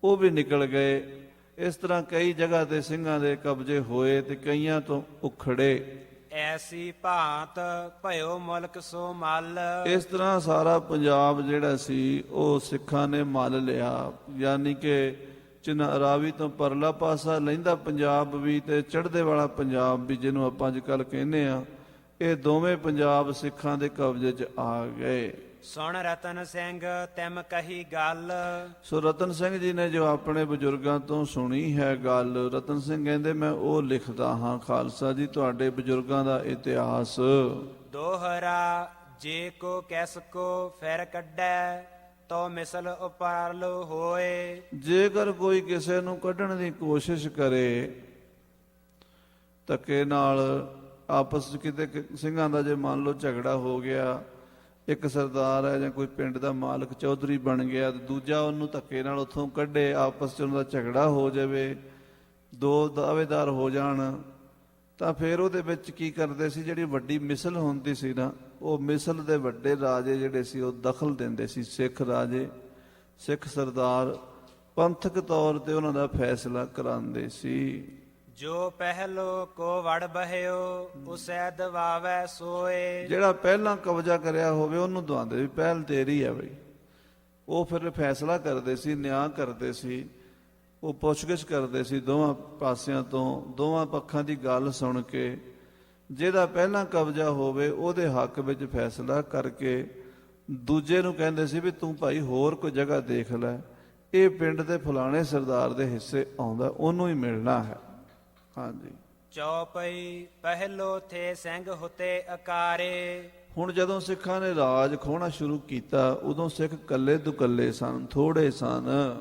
ਉਹ ਵੀ ਨਿਕਲ ਗਏ। ਇਸ ਤਰ੍ਹਾਂ ਕਈ ਜਗ੍ਹਾ ਤੇ ਸਿੰਘਾਂ ਦੇ ਕਬਜ਼ੇ ਹੋਏ ਤੇ ਕਈਆਂ ਤੋਂ ਉਖੜੇ।
ਐਸੀ ਭਾਂਤ ਭਇਓ ਮੁਲਕ ਸੋ ਮਲ।
ਇਸ ਤਰ੍ਹਾਂ ਸਾਰਾ ਪੰਜਾਬ ਜਿਹੜਾ ਸੀ ਉਹ ਸਿੱਖਾਂ ਨੇ ਮੱਲ ਲਿਆ। ਯਾਨੀ ਕਿ ਰਾਵੀ ਤੋਂ ਪਰਲਾ ਪਾਸਾ ਲਹਿੰਦਾ ਪੰਜਾਬ ਵੀ ਤੇ ਚੜ੍ਹਦੇ ਵਾਲਾ ਪੰਜਾਬ ਵੀ, ਜਿਹਨੂੰ ਆਪਾਂ ਅੱਜ ਕੱਲ੍ਹ ਕਹਿੰਦੇ ਆ, ਇਹ ਦੋਵੇਂ ਪੰਜਾਬ ਸਿੱਖਾਂ ਦੇ ਕਬਜ਼ੇ 'ਚ ਆ ਗਏ।
ਸੁਣ ਰਤਨ ਸਿੰਘ ਤਿਮ ਕਹੀ ਗੱਲ।
ਸੋ ਰਤਨ ਸਿੰਘ ਜੀ ਨੇ ਜੋ ਆਪਣੇ ਬਜ਼ੁਰਗਾਂ ਤੋਂ ਸੁਣੀ ਹੈ ਗੱਲ, ਰਤਨ ਸਿੰਘ ਕਹਿੰਦੇ ਮੈਂ ਉਹ ਲਿਖਦਾ ਹਾਂ ਖਾਲਸਾ ਜੀ ਤੁਹਾਡੇ ਬਜ਼ੁਰਗਾਂ ਦਾ ਇਤਿਹਾਸ।
ਦੋਹਰਾ ਜੇ ਕੋ ਕੈਸ ਕੋ ਫਿਰ ਕੱਢੈ ਤੋ ਮਿਸਲ ਉਪਰਲ ਹੋਏ। ਜੇਕਰ
ਕੋਈ ਕਿਸੇ ਨੂੰ ਕੱਢਣ ਦੀ ਕੋਸ਼ਿਸ਼ ਕਰੇ ਧੱਕੇ ਨਾਲ, ਆਪਸ ਚ ਕਿਤੇ ਸਿੰਘਾਂ ਦਾ ਜੇ ਮੰਨ ਲਓ ਝਗੜਾ ਹੋ ਗਿਆ, ਇੱਕ ਸਰਦਾਰ ਹੈ ਜਾਂ ਕੋਈ ਪਿੰਡ ਦਾ ਮਾਲਕ ਚੌਧਰੀ ਬਣ ਗਿਆ ਤੇ ਦੂਜਾ ਉਹਨੂੰ ਧੱਕੇ ਨਾਲ ਉੱਥੋਂ ਕੱਢੇ, ਆਪਸ ਚ ਉਹਨਾਂ ਦਾ ਝਗੜਾ ਹੋ ਜਾਵੇ, ਦੋ ਦਾਅਵੇਦਾਰ ਹੋ ਜਾਣ, ਤਾਂ ਫਿਰ ਉਹਦੇ ਵਿੱਚ ਕੀ ਕਰਦੇ ਸੀ? ਜਿਹੜੀ ਵੱਡੀ ਮਿਸਲ ਹੁੰਦੀ ਸੀ ਨਾ, ਉਹ ਮਿਸਲ ਦੇ ਵੱਡੇ ਰਾਜੇ ਜਿਹੜੇ ਸੀ ਉਹ ਦਖਲ ਦਿੰਦੇ ਸੀ। ਸਿੱਖ ਰਾਜੇ, ਸਿੱਖ ਸਰਦਾਰ ਪੰਥਕ ਤੌਰ ਤੇ ਉਹਨਾਂ ਦਾ ਫੈਸਲਾ ਕਰਾਉਂਦੇ ਸੀ।
ਜੋ ਪਹਿਲੋ ਕੋ ਵੜ ਬਹਿਓ ਉਸੈ ਦਵਾਵੈ ਸੋਏ।
ਜਿਹੜਾ ਪਹਿਲਾਂ ਕਬਜ਼ਾ ਕਰਿਆ ਹੋਵੇ ਉਹਨੂੰ ਦਵਾਉਂਦੇ ਵੀ ਪਹਿਲ ਤੇਰੀ ਹੈ ਬਈ। ਉਹ ਫਿਰ ਫੈਸਲਾ ਕਰਦੇ ਸੀ, ਨਿਆਂ ਕਰਦੇ ਸੀ, ਉਹ ਪੁੱਛਗਿੱਛ ਕਰਦੇ ਸੀ ਦੋਵਾਂ ਪਾਸਿਆਂ ਤੋਂ, ਦੋਵਾਂ ਪੱਖਾਂ ਦੀ ਗੱਲ ਸੁਣ ਕੇ। ਜਿਹਦਾ ਪਹਿਲਾਂ ਕਬਜ਼ਾ ਹੋਵੇ ਉਹਦੇ ਹੱਕ ਵਿੱਚ ਫੈਸਲਾ ਕਰਕੇ ਦੂਜੇ ਨੂੰ ਕਹਿੰਦੇ ਸੀ ਵੀ ਤੂੰ ਭਾਈ ਹੋਰ ਕੋਈ ਜਗ੍ਹਾ ਦੇਖ ਲੈ, ਇਹ ਪਿੰਡ ਦੇ ਫਲਾਣੇ ਸਰਦਾਰ ਦੇ ਹਿੱਸੇ ਆਉਂਦਾ, ਉਹਨੂੰ ਹੀ ਮਿਲਣਾ ਹੈ। ਹਾਂਜੀ।
ਚੌਪਈ ਪਹਿਲੋ ਥੇ ਸਿੰਘ ਹੁਤੇ ਅਕਾਰੇ।
ਹੁਣ ਜਦੋਂ ਸਿੱਖਾਂ ਨੇ ਰਾਜ ਖੋਹਣਾ ਸ਼ੁਰੂ ਕੀਤਾ ਉਦੋਂ ਸਿੱਖ ਕੱਲੇ ਦੁਕੱਲੇ ਸਨ, ਥੋੜੇ ਸਨ।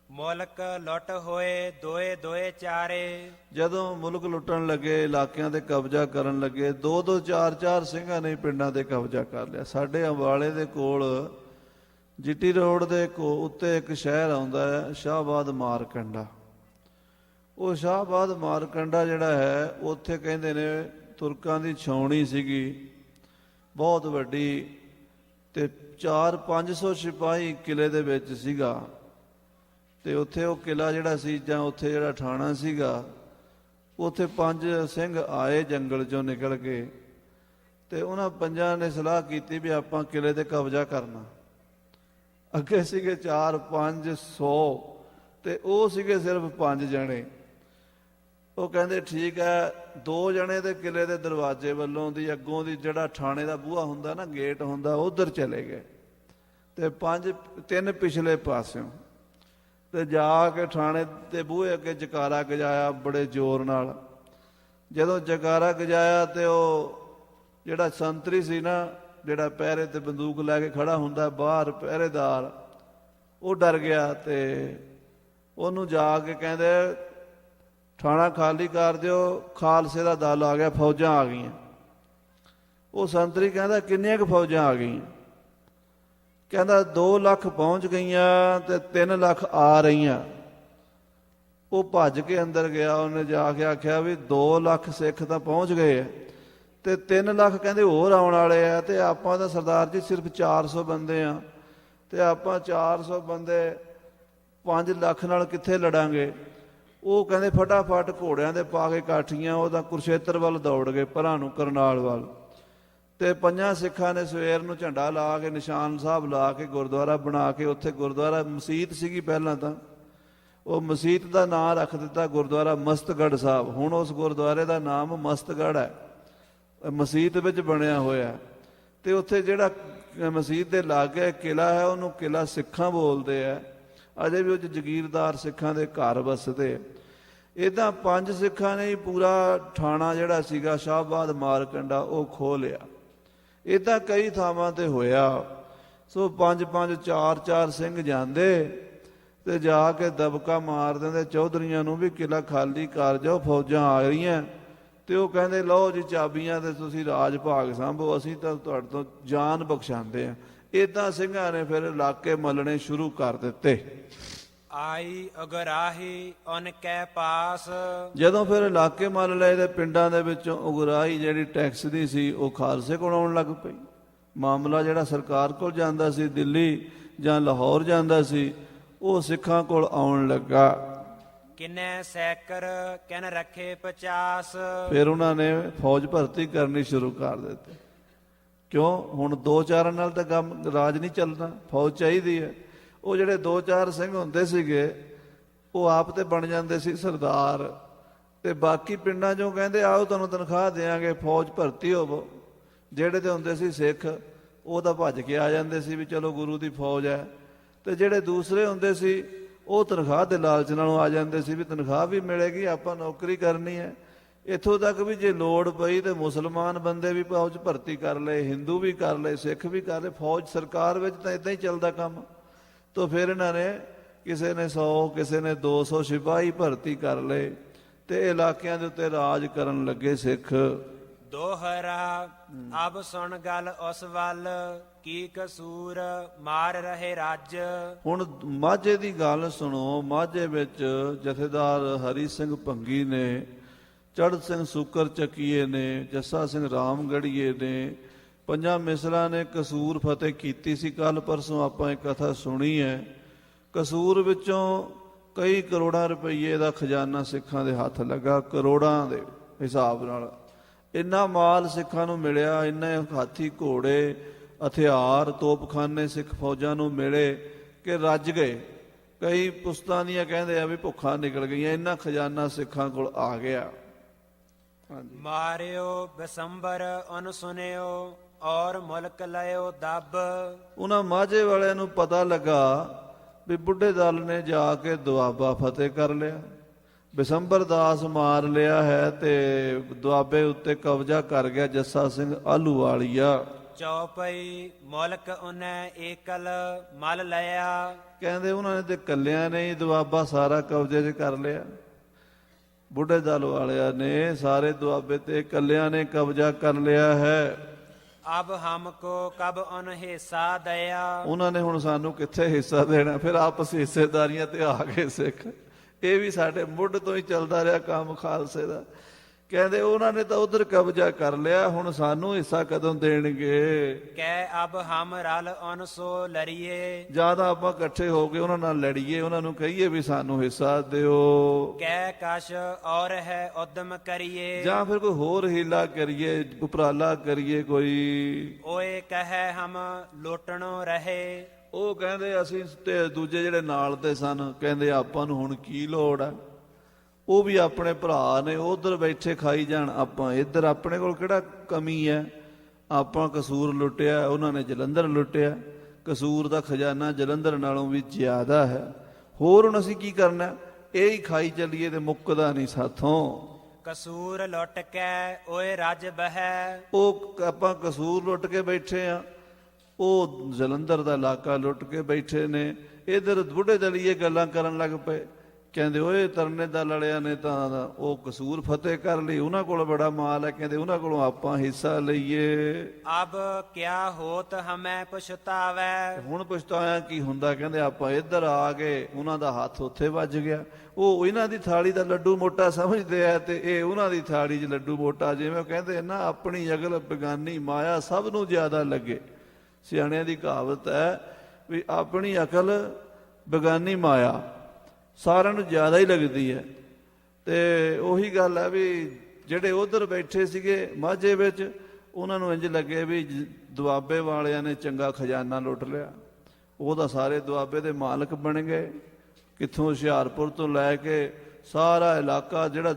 ਮੁਲਕ ਲੁੱਟ ਹੋਏ ਦੋਏ ਦੋਏ ਚਾਰੇ। ਜਦੋਂ
ਮੁਲਕ ਲੁੱਟਣ ਲੱਗੇ, ਇਲਾਕਿਆਂ ਤੇ ਕਬਜ਼ਾ ਕਰਨ ਲੱਗੇ, ਦੋ ਦੋ ਚਾਰ ਚਾਰ ਸਿੰਘਾਂ ਨੇ ਪਿੰਡਾਂ ਤੇ ਕਬਜ਼ਾ ਕਰ ਲਿਆ। ਸਾਡੇ ਅੰਬਾਲੇ ਦੇ ਕੋਲ ਜੀਟੀ ਰੋਡ ਦੇ ਉੱਤੇ ਇੱਕ ਸ਼ਹਿਰ ਆਉਂਦਾ ਹੈ ਸ਼ਾਹਬਾਦ ਮਾਰਕੰਡਾ। ਉਹ ਸ਼ਾਹਬਾਦ ਮਾਰਕੰਡਾ ਜਿਹੜਾ ਹੈ, ਉੱਥੇ ਕਹਿੰਦੇ ਨੇ ਤੁਰਕਾਂ ਦੀ ਛਾਉਣੀ ਸੀਗੀ ਬਹੁਤ ਵੱਡੀ, ਤੇ 400-500 ਸਿਪਾਹੀ ਕਿਲੇ ਦੇ ਵਿੱਚ ਸੀਗਾ। ਤੇ ਉੱਥੇ ਉਹ ਕਿਲਾ ਜਿਹੜਾ ਸੀ ਜਾਂ ਉੱਥੇ ਜਿਹੜਾ ਠਾਣਾ ਸੀਗਾ, ਉੱਥੇ 5 ਸਿੰਘ ਆਏ ਜੰਗਲ ਚੋਂ ਨਿਕਲ ਕੇ, ਤੇ ਉਹਨਾਂ 5 ਨੇ ਸਲਾਹ ਕੀਤੀ ਵੀ ਆਪਾਂ ਕਿਲੇ ਤੇ ਕਬਜ਼ਾ ਕਰਨਾ। ਅੱਗੇ ਸੀਗੇ 4-500 ਤੇ ਉਹ ਸੀਗੇ ਸਿਰਫ 5 ਜਣੇ। ਉਹ ਕਹਿੰਦੇ ਠੀਕ ਹੈ, 2 ਜਣੇ ਦੇ ਕਿਲੇ ਦੇ ਦਰਵਾਜ਼ੇ ਵੱਲੋਂ ਦੀ ਅੱਗੋਂ ਦੀ ਜਿਹੜਾ ਠਾਣੇ ਦਾ ਬੂਹਾ ਹੁੰਦਾ ਨਾ, ਗੇਟ ਹੁੰਦਾ, ਉਧਰ ਚਲੇ ਗਏ, ਤੇ 3 ਪਿਛਲੇ ਪਾਸਿਓਂ, ਤੇ ਜਾ ਕੇ ਠਾਣੇ ਦੇ ਬੂਹੇ ਅੱਗੇ ਜਕਾਰਾ ਗਜਾਇਆ ਬੜੇ ਜ਼ੋਰ ਨਾਲ। ਜਦੋਂ ਜਕਾਰਾ ਗਜਾਇਆ ਤੇ ਉਹ ਜਿਹੜਾ ਸੰਤਰੀ ਸੀ ਨਾ, ਜਿਹੜਾ ਪਹਿਰੇ ਤੇ ਬੰਦੂਕ ਲੈ ਕੇ ਖੜਾ ਹੁੰਦਾ ਬਾਹਰ ਪਹਿਰੇਦਾਰ, ਉਹ ਡਰ ਗਿਆ ਤੇ ਉਹਨੂੰ ਜਾ ਕੇ ਕਹਿੰਦੇ ਠਾਣਾ ਖਾਲੀ ਕਰ ਦਿਓ, ਖਾਲਸੇ ਦਾ ਦਲ ਆ ਗਿਆ, ਫੌਜਾਂ ਆ ਗਈਆਂ। ਉਹ ਸੰਤਰੀ ਕਹਿੰਦਾ ਕਿੰਨੀਆਂ ਕੁ ਫੌਜਾਂ ਆ ਗਈਆਂ? ਕਹਿੰਦਾ 2 ਲੱਖ ਪਹੁੰਚ ਗਈਆਂ ਤੇ 3 ਲੱਖ ਆ ਰਹੀਆਂ। ਉਹ ਭੱਜ ਕੇ ਅੰਦਰ ਗਿਆ, ਉਹਨੇ ਜਾ ਕੇ ਆਖਿਆ ਵੀ 2 ਲੱਖ ਸਿੱਖ ਤਾਂ ਪਹੁੰਚ ਗਏ ਆ ਤੇ 3 ਲੱਖ ਕਹਿੰਦੇ ਹੋਰ ਆਉਣ ਵਾਲੇ ਆ, ਤੇ ਆਪਾਂ ਤਾਂ ਸਰਦਾਰ ਜੀ ਸਿਰਫ 400 ਬੰਦੇ ਆ, ਤੇ ਆਪਾਂ 400 ਬੰਦੇ 5 ਲੱਖ ਨਾਲ ਕਿੱਥੇ ਲੜਾਂਗੇ? ਉਹ ਕਹਿੰਦੇ ਫਟਾਫਟ ਘੋੜਿਆਂ ਦੇ ਪਾ ਕੇ ਕਾਠੀਆਂ, ਉਹ ਤਾਂ ਕੁਰਸ਼ੇਤਰ ਵੱਲ ਦੌੜ ਗਏ, ਪਰਾਂ ਨੂੰ ਕਰਨਾਲ ਵੱਲ। ਤੇ 5 ਸਿੱਖਾਂ ਨੇ ਸਵੇਰ ਨੂੰ ਝੰਡਾ ਲਾ ਕੇ, ਨਿਸ਼ਾਨ ਸਾਹਿਬ ਲਾ ਕੇ, ਗੁਰਦੁਆਰਾ ਬਣਾ ਕੇ, ਉੱਥੇ ਗੁਰਦੁਆਰਾ ਮਸੀਤ ਸੀਗੀ ਪਹਿਲਾਂ ਤਾਂ, ਉਹ ਮਸੀਤ ਦਾ ਨਾਂ ਰੱਖ ਦਿੱਤਾ ਗੁਰਦੁਆਰਾ ਮਸਤਗੜ੍ਹ ਸਾਹਿਬ। ਹੁਣ ਉਸ ਗੁਰਦੁਆਰੇ ਦਾ ਨਾਮ ਮਸਤਗੜ੍ਹ ਹੈ, ਮਸੀਤ ਵਿੱਚ ਬਣਿਆ ਹੋਇਆ। ਤੇ ਉੱਥੇ ਜਿਹੜਾ ਮਸੀਤ ਦੇ ਲਾਗੇ ਕਿਲਾ ਹੈ, ਉਹਨੂੰ ਕਿਲਾ ਸਿੱਖਾਂ ਬੋਲਦੇ ਆ, ਅਜੇ ਵੀ ਉਹ 'ਚ ਜਗੀਰਦਾਰ ਸਿੱਖਾਂ ਦੇ ਘਰ ਵਸਦੇ। ਇੱਦਾਂ 5 ਸਿੱਖਾਂ ਨੇ ਹੀ ਪੂਰਾ ਠਾਣਾ ਜਿਹੜਾ ਸੀਗਾ ਸ਼ਾਹਬਾਦ ਮਾਰਕੰਡਾ ਉਹ ਖੋਹ ਲਿਆ। ਇੱਦਾਂ ਕਈ ਥਾਵਾਂ ਤੇ ਹੋਇਆ। ਸੋ 5-5 4-4 ਸਿੰਘ ਜਾਂਦੇ ਤੇ ਜਾ ਕੇ ਦਬਕਾ ਮਾਰ ਦਿੰਦੇ ਚੌਧਰੀਆਂ ਨੂੰ ਵੀ ਕਿਲਾ ਖਾਲੀ ਕਰ ਜਾਓ, ਫੌਜਾਂ ਆ ਰਹੀਆਂ। ਤੇ ਉਹ ਕਹਿੰਦੇ ਲਓ ਜੀ ਚਾਬੀਆਂ, ਤੇ ਤੁਸੀਂ ਰਾਜ ਭਾਗ ਸੰਭੋ, ਅਸੀਂ ਤਾਂ ਤੁਹਾਡੇ ਤੋਂ ਜਾਨ ਬਖਸ਼ਾਉਂਦੇ ਆ। ਇੱਦਾਂ ਸਿੰਘਾਂ ਨੇ ਫਿਰ ਇਲਾਕੇ ਮੱਲਣੇ ਸ਼ੁਰੂ ਕਰ ਦਿੱਤੇ।
ਆਈ ਉਗਰਾਹੀ ਉਨ ਕੈ ਪਾਸ।
ਜਦੋਂ ਫਿਰ ਇਲਾਕੇ ਮੱਲ ਲਏ ਤੇ ਪਿੰਡਾਂ ਦੇ ਵਿੱਚੋਂ ਉਗਰਾਹੀ ਜਿਹੜੀ ਟੈਕਸ ਦੀ ਸੀ ਉਹ ਖਾਲਸੇ ਕੋਲ ਆਉਣ ਲੱਗ ਪਈ। ਮਾਮਲਾ ਜਿਹੜਾ ਸਰਕਾਰ ਕੋਲ ਜਾਂਦਾ ਸੀ, ਦਿੱਲੀ ਜਾਂ ਲਾਹੌਰ ਜਾਂਦਾ ਸੀ, ਉਹ ਸਿੱਖਾਂ ਕੋਲ ਆਉਣ ਲੱਗਾ।
ਕਿੰਨੇ ਸੈਕਰ ਕਿਨ ਰੱਖੇ 50।
ਫਿਰ ਉਹਨਾਂ ਨੇ ਫੌਜ ਭਰਤੀ ਕਰਨੀ ਸ਼ੁਰੂ ਕਰ ਦਿੱਤੀ। ਕਿਉਂ? ਹੁਣ 2-4 ਨਾਲ ਤਾਂ ਕੰਮ ਰਾਜ ਨਹੀਂ ਚੱਲਦਾ, ਫੌਜ ਚਾਹੀਦੀ ਹੈ। ਉਹ ਜਿਹੜੇ 2-4 ਸਿੰਘ ਹੁੰਦੇ ਸੀਗੇ ਉਹ ਆਪ ਤੇ ਬਣ ਜਾਂਦੇ ਸੀ ਸਰਦਾਰ, ਤੇ ਬਾਕੀ ਪਿੰਡਾਂ 'ਚੋਂ ਕਹਿੰਦੇ ਆਓ ਤੁਹਾਨੂੰ ਤਨਖਾਹ ਦੇਵਾਂਗੇ, ਫੌਜ ਭਰਤੀ ਹੋਵੋ। ਜਿਹੜੇ ਤੇ ਹੁੰਦੇ ਸੀ ਸਿੱਖ ਉਹ ਤਾਂ ਭੱਜ ਕੇ ਆ ਜਾਂਦੇ ਸੀ ਵੀ ਚਲੋ ਗੁਰੂ ਦੀ ਫੌਜ ਹੈ, ਤੇ ਜਿਹੜੇ ਦੂਸਰੇ ਹੁੰਦੇ ਸੀ ਉਹ ਤਨਖਾਹ ਦੇ ਲਾਲਚ ਨਾਲੋਂ ਆ ਜਾਂਦੇ ਸੀ ਵੀ ਤਨਖਾਹ ਵੀ ਮਿਲੇਗੀ, ਆਪਾਂ ਨੌਕਰੀ ਕਰਨੀ ਹੈ। ਇੱਥੋਂ ਤੱਕ ਵੀ ਜੇ ਲੋੜ ਪਈ ਤੇ ਮੁਸਲਮਾਨ ਬੰਦੇ ਵੀ ਫੌਜ ਭਰਤੀ ਕਰ ਲਏ, ਹਿੰਦੂ ਵੀ ਕਰ ਲਏ, ਸਿੱਖ ਵੀ ਕਰ ਲਏ। ਫੌਜ ਸਰਕਾਰ ਵਿੱਚ ਤਾਂ ਇੱਦਾਂ ਹੀ ਚੱਲਦਾ ਕੰਮ। ਤਾਂ ਫਿਰ ਇਹਨਾਂ ਨੇ ਕਿਸੇ ਨੇ 100 ਕਿਸੇ ਨੇ 200 ਸਿਪਾਹੀ ਭਰਤੀ ਕਰ ਲਏ ਤੇ ਇਲਾਕਿਆਂ ਦੇ ਉੱਤੇ ਰਾਜ ਕਰਨ ਲੱਗੇ ਸਿੱਖ।
ਦੋਹਰਾ ਅਬ ਸੁਣ ਗੱਲ ਉਸ ਵੱਲ, ਕੀ ਕਸੂਰ ਮਾਰ ਰਹੇ ਰੱਜ। ਹੁਣ
ਮਾਝੇ ਦੀ ਗੱਲ ਸੁਣੋ। ਮਾਝੇ ਵਿੱਚ ਜਥੇਦਾਰ ਹਰੀ ਸਿੰਘ ਭੰਗੀ ਨੇ, ਚੜ੍ਹ ਸਿੰਘ ਸੂਕਰ ਚੱਕੀਏ ਨੇ, ਜੱਸਾ ਸਿੰਘ ਰਾਮਗੜੀਏ ਨੇ, 5 ਮਿਸਲਾਂ ਨੇ ਕਸੂਰ ਫਤਿਹ ਕੀਤੀ ਸੀ। ਕੱਲ ਪਰਸੋਂ ਆਪਾਂ ਇਹ ਕਥਾ ਸੁਣੀ ਹੈ। ਕਸੂਰ ਵਿੱਚੋਂ ਕਈ ਕਰੋੜਾਂ ਰੁਪਈਏ ਦਾ ਖਜ਼ਾਨਾ ਸਿੱਖਾਂ ਦੇ ਹੱਥ ਲੱਗਾ, ਕਰੋੜਾਂ ਦੇ ਹਿਸਾਬ ਨਾਲ। ਇੰਨਾ ਮਾਲ ਸਿੱਖਾਂ ਨੂੰ ਮਿਲਿਆ, ਇੰਨੇ ਹਾਥੀ ਘੋੜੇ ਹਥਿਆਰ ਤੋਪਖਾਨੇ ਸਿੱਖ ਫੌਜਾਂ ਨੂੰ ਮਿਲੇ ਕਿ ਰੱਜ ਗਏ। ਕਈ ਪੁਸਤਾਂ ਦੀਆਂ ਕਹਿੰਦੇ ਆ ਵੀ ਭੁੱਖਾਂ ਨਿਕਲ ਗਈਆਂ, ਇੰਨਾ ਖਜ਼ਾਨਾ ਸਿੱਖਾਂ ਕੋਲ ਆ ਗਿਆ।
ਮਾਰਿਓ ਬਸੰਬਰ ਅਨ ਸੁਨਿਓ ਔਰ ਮੁਲਕ ਲਿਓ ਦੱਬ।
ਉਹਨਾਂ ਮਾਝੇ ਵਾਲਿਆਂ ਨੂੰ ਪਤਾ ਲੱਗਾ ਵੀ ਬੁੱਢੇ ਦਲ ਨੇ ਜਾ ਕੇ ਦੁਆਬਾ ਫਤਿਹ ਕਰ ਲਿਆ, ਬਿਸੰਬਰ ਦਾਸ ਮਾਰ ਲਿਆ ਹੈ ਤੇ ਦੁਆਬੇ ਉੱਤੇ ਕਬਜ਼ਾ ਕਰ ਗਿਆ ਜੱਸਾ ਸਿੰਘ ਆਹਲੂਵਾਲੀਆ।
ਚੌਪਈ ਮੁਲਕ ਉਹਨੇ ਏਕਲ ਮਲ ਲਿਆ। ਕਹਿੰਦੇ
ਉਹਨਾਂ ਨੇ ਤੇ ਕੱਲਿਆਂ ਨੇ ਹੀ ਦੁਆਬਾ ਸਾਰਾ ਕਬਜ਼ੇ 'ਚ ਕਰ ਲਿਆ। ਬੁੱਢੇ ਦਲ ਵਾਲਿਆਂ ਨੇ ਸਾਰੇ ਦੁਆਬੇ ਤੇ ਕੱਲਿਆਂ ਨੇ ਕਬਜ਼ਾ ਕਰ ਲਿਆ ਹੈ।
ਅਬ ਹਮਕੋ ਕਬ ਉਨ ਹਿੱਸਾ ਦਿਆ।
ਉਹਨਾਂ ਨੇ ਹੁਣ ਸਾਨੂੰ ਕਿੱਥੇ ਹਿੱਸਾ ਦੇਣਾ। ਫਿਰ ਆਪਸ ਹਿੱਸੇਦਾਰੀਆਂ ਤੇ ਆ ਗਏ ਸਿੱਖ। ਇਹ ਵੀ ਸਾਡੇ ਮੁੱਢ ਤੋਂ ਹੀ ਚੱਲਦਾ ਰਿਹਾ ਕੰਮ ਖਾਲਸੇ ਦਾ ਕਹਿੰਦੇ ਉਹਨਾਂ ਨੇ ਤਾਂ ਉਧਰ ਕਬਜ਼ਾ ਕਰ ਲਿਆ, ਹੁਣ ਸਾਨੂੰ ਹਿੱਸਾ ਕਦੋਂ ਦੇਣਗੇ?
ਕਹਿ ਅਬ ਹਮ ਰਲ ਉਨ ਸੋ ਲਰੀਏ।
ਜਾਂ ਤਾਂ ਆਪਾਂ ਇਕੱਠੇ ਹੋ ਕੇ ਉਹਨਾਂ ਨਾਲ ਲੜੀਏ, ਉਹਨਾਂ ਨੂੰ ਕਹੀਏ ਵੀ ਸਾਨੂੰ ਹਿੱਸਾ ਦਿਓ,
ਕਹਿ ਕਛ ਔਰ ਹੈ ਉਦਮ ਕਰੀਏ।
ਜਾਂ ਫਿਰ ਕੋਈ ਹੋਰ ਹੀਲਾ ਕਰੀਏ, ਉਪਰਾਲਾ ਕਰੀਏ ਕੋਈ।
ਓਏ ਕਹੈ ਹਮ ਲੋਟਣੋ ਰਹੇ।
ਉਹ ਕਹਿੰਦੇ ਅਸੀਂ ਤੇ ਦੂਜੇ ਜਿਹੜੇ ਨਾਲ ਦੇ ਸਨ ਕਹਿੰਦੇ ਆਪਾਂ ਨੂੰ ਹੁਣ ਕੀ ਲੋੜ ਆ, ਉਹ ਵੀ ਆਪਣੇ ਭਰਾ ਨੇ, ਉਧਰ ਬੈਠੇ ਖਾਈ ਜਾਣ, ਆਪਾਂ ਇੱਧਰ, ਆਪਣੇ ਕੋਲ ਕਿਹੜਾ ਕਮੀ ਹੈ? ਆਪਾਂ ਕਸੂਰ ਲੁੱਟਿਆ, ਉਹਨਾਂ ਨੇ ਜਲੰਧਰ ਲੁੱਟਿਆ, ਕਸੂਰ ਦਾ ਖਜ਼ਾਨਾ ਜਲੰਧਰ ਨਾਲੋਂ ਵੀ ਜ਼ਿਆਦਾ ਹੈ। ਹੋਰ ਹੁਣ ਅਸੀਂ ਕੀ ਕਰਨਾ? ਇਹ ਹੀ ਖਾਈ ਚੱਲੀਏ ਤੇ ਮੁੱਕਦਾ ਨਹੀਂ ਸਾਥੋਂ।
ਕਸੂਰ ਲੁੱਟ ਕੇ ਓਏ ਰੱਜ ਬਹਿ।
ਉਹ ਆਪਾਂ ਕਸੂਰ ਲੁੱਟ ਕੇ ਬੈਠੇ ਆ, ਉਹ ਜਲੰਧਰ ਦਾ ਇਲਾਕਾ ਲੁੱਟ ਕੇ ਬੈਠੇ ਨੇ। ਇੱਧਰ ਬੁੱਢੇ ਦਲੀਏ ਗੱਲਾਂ ਕਰਨ ਲੱਗ ਪਏ, ਕਹਿੰਦੇ ਓਏ ਤਰਨੇ ਦਲ ਵਾਲਿਆਂ ਨੇ ਤਾਂ ਉਹ ਕਸੂਰ ਫਤਿਹ ਕਰ ਲਈ, ਉਹਨਾਂ ਕੋਲ ਬੜਾ ਮਾਲ ਹੈ, ਕਹਿੰਦੇ ਉਹਨਾਂ ਕੋਲੋਂ ਆਪਾਂ ਹਿੱਸਾ ਲਈਏ।
ਅਬ ਕਿਆ ਹੋਤ ਹਮੈ ਪਛਤਾਵੈ।
ਹੁਣ ਪਛਤਾਇਆ ਕੀ ਹੁੰਦਾ? ਕਹਿੰਦੇ ਆਪਾਂ ਇੱਧਰ ਆ ਗਏ, ਉਹਨਾਂ ਦਾ ਹੱਥ ਉੱਥੇ ਵੱਜ ਗਿਆ। ਉਹ ਇਹਨਾਂ ਦੀ ਥਾਲੀ ਦਾ ਲੱਡੂ ਮੋਟਾ ਸਮਝਦੇ ਆ ਤੇ ਇਹ ਉਹਨਾਂ ਦੀ ਥਾਲੀ 'ਚ ਲੱਡੂ ਮੋਟਾ। ਜਿਵੇਂ ਉਹ ਕਹਿੰਦੇ ਨਾ, ਆਪਣੀ ਅਗਲ ਬੇਗਾਨੀ ਮਾਇਆ ਸਭ ਨੂੰ ਜ਼ਿਆਦਾ ਲੱਗੇ। ਸਿਆਣਿਆਂ ਦੀ ਕਹਾਵਤ ਹੈ ਵੀ ਆਪਣੀ ਅਕਲ ਬੇਗਾਨੀ ਮਾਇਆ ਸਾਰਿਆਂ ਨੂੰ ਜ਼ਿਆਦਾ ਹੀ ਲੱਗਦੀ ਹੈ। ਤੇ ਉਹੀ ਗੱਲ ਹੈ ਵੀ ਜਿਹੜੇ ਉਧਰ ਬੈਠੇ ਸੀਗੇ ਮਾਝੇ ਵਿੱਚ, ਉਹਨਾਂ ਨੂੰ ਇੰਜ ਲੱਗੇ ਵੀ ਦੁਆਬੇ ਵਾਲਿਆਂ ਨੇ ਚੰਗਾ ਖਜ਼ਾਨਾ ਲੁੱਟ ਲਿਆ, ਉਹ ਤਾਂ ਸਾਰੇ ਦੁਆਬੇ ਦੇ ਮਾਲਕ ਬਣ ਗਏ। ਕਿੱਥੋਂ ਹੁਸ਼ਿਆਰਪੁਰ ਤੋਂ ਲੈ ਕੇ ਸਾਰਾ ਇਲਾਕਾ ਜਿਹੜਾ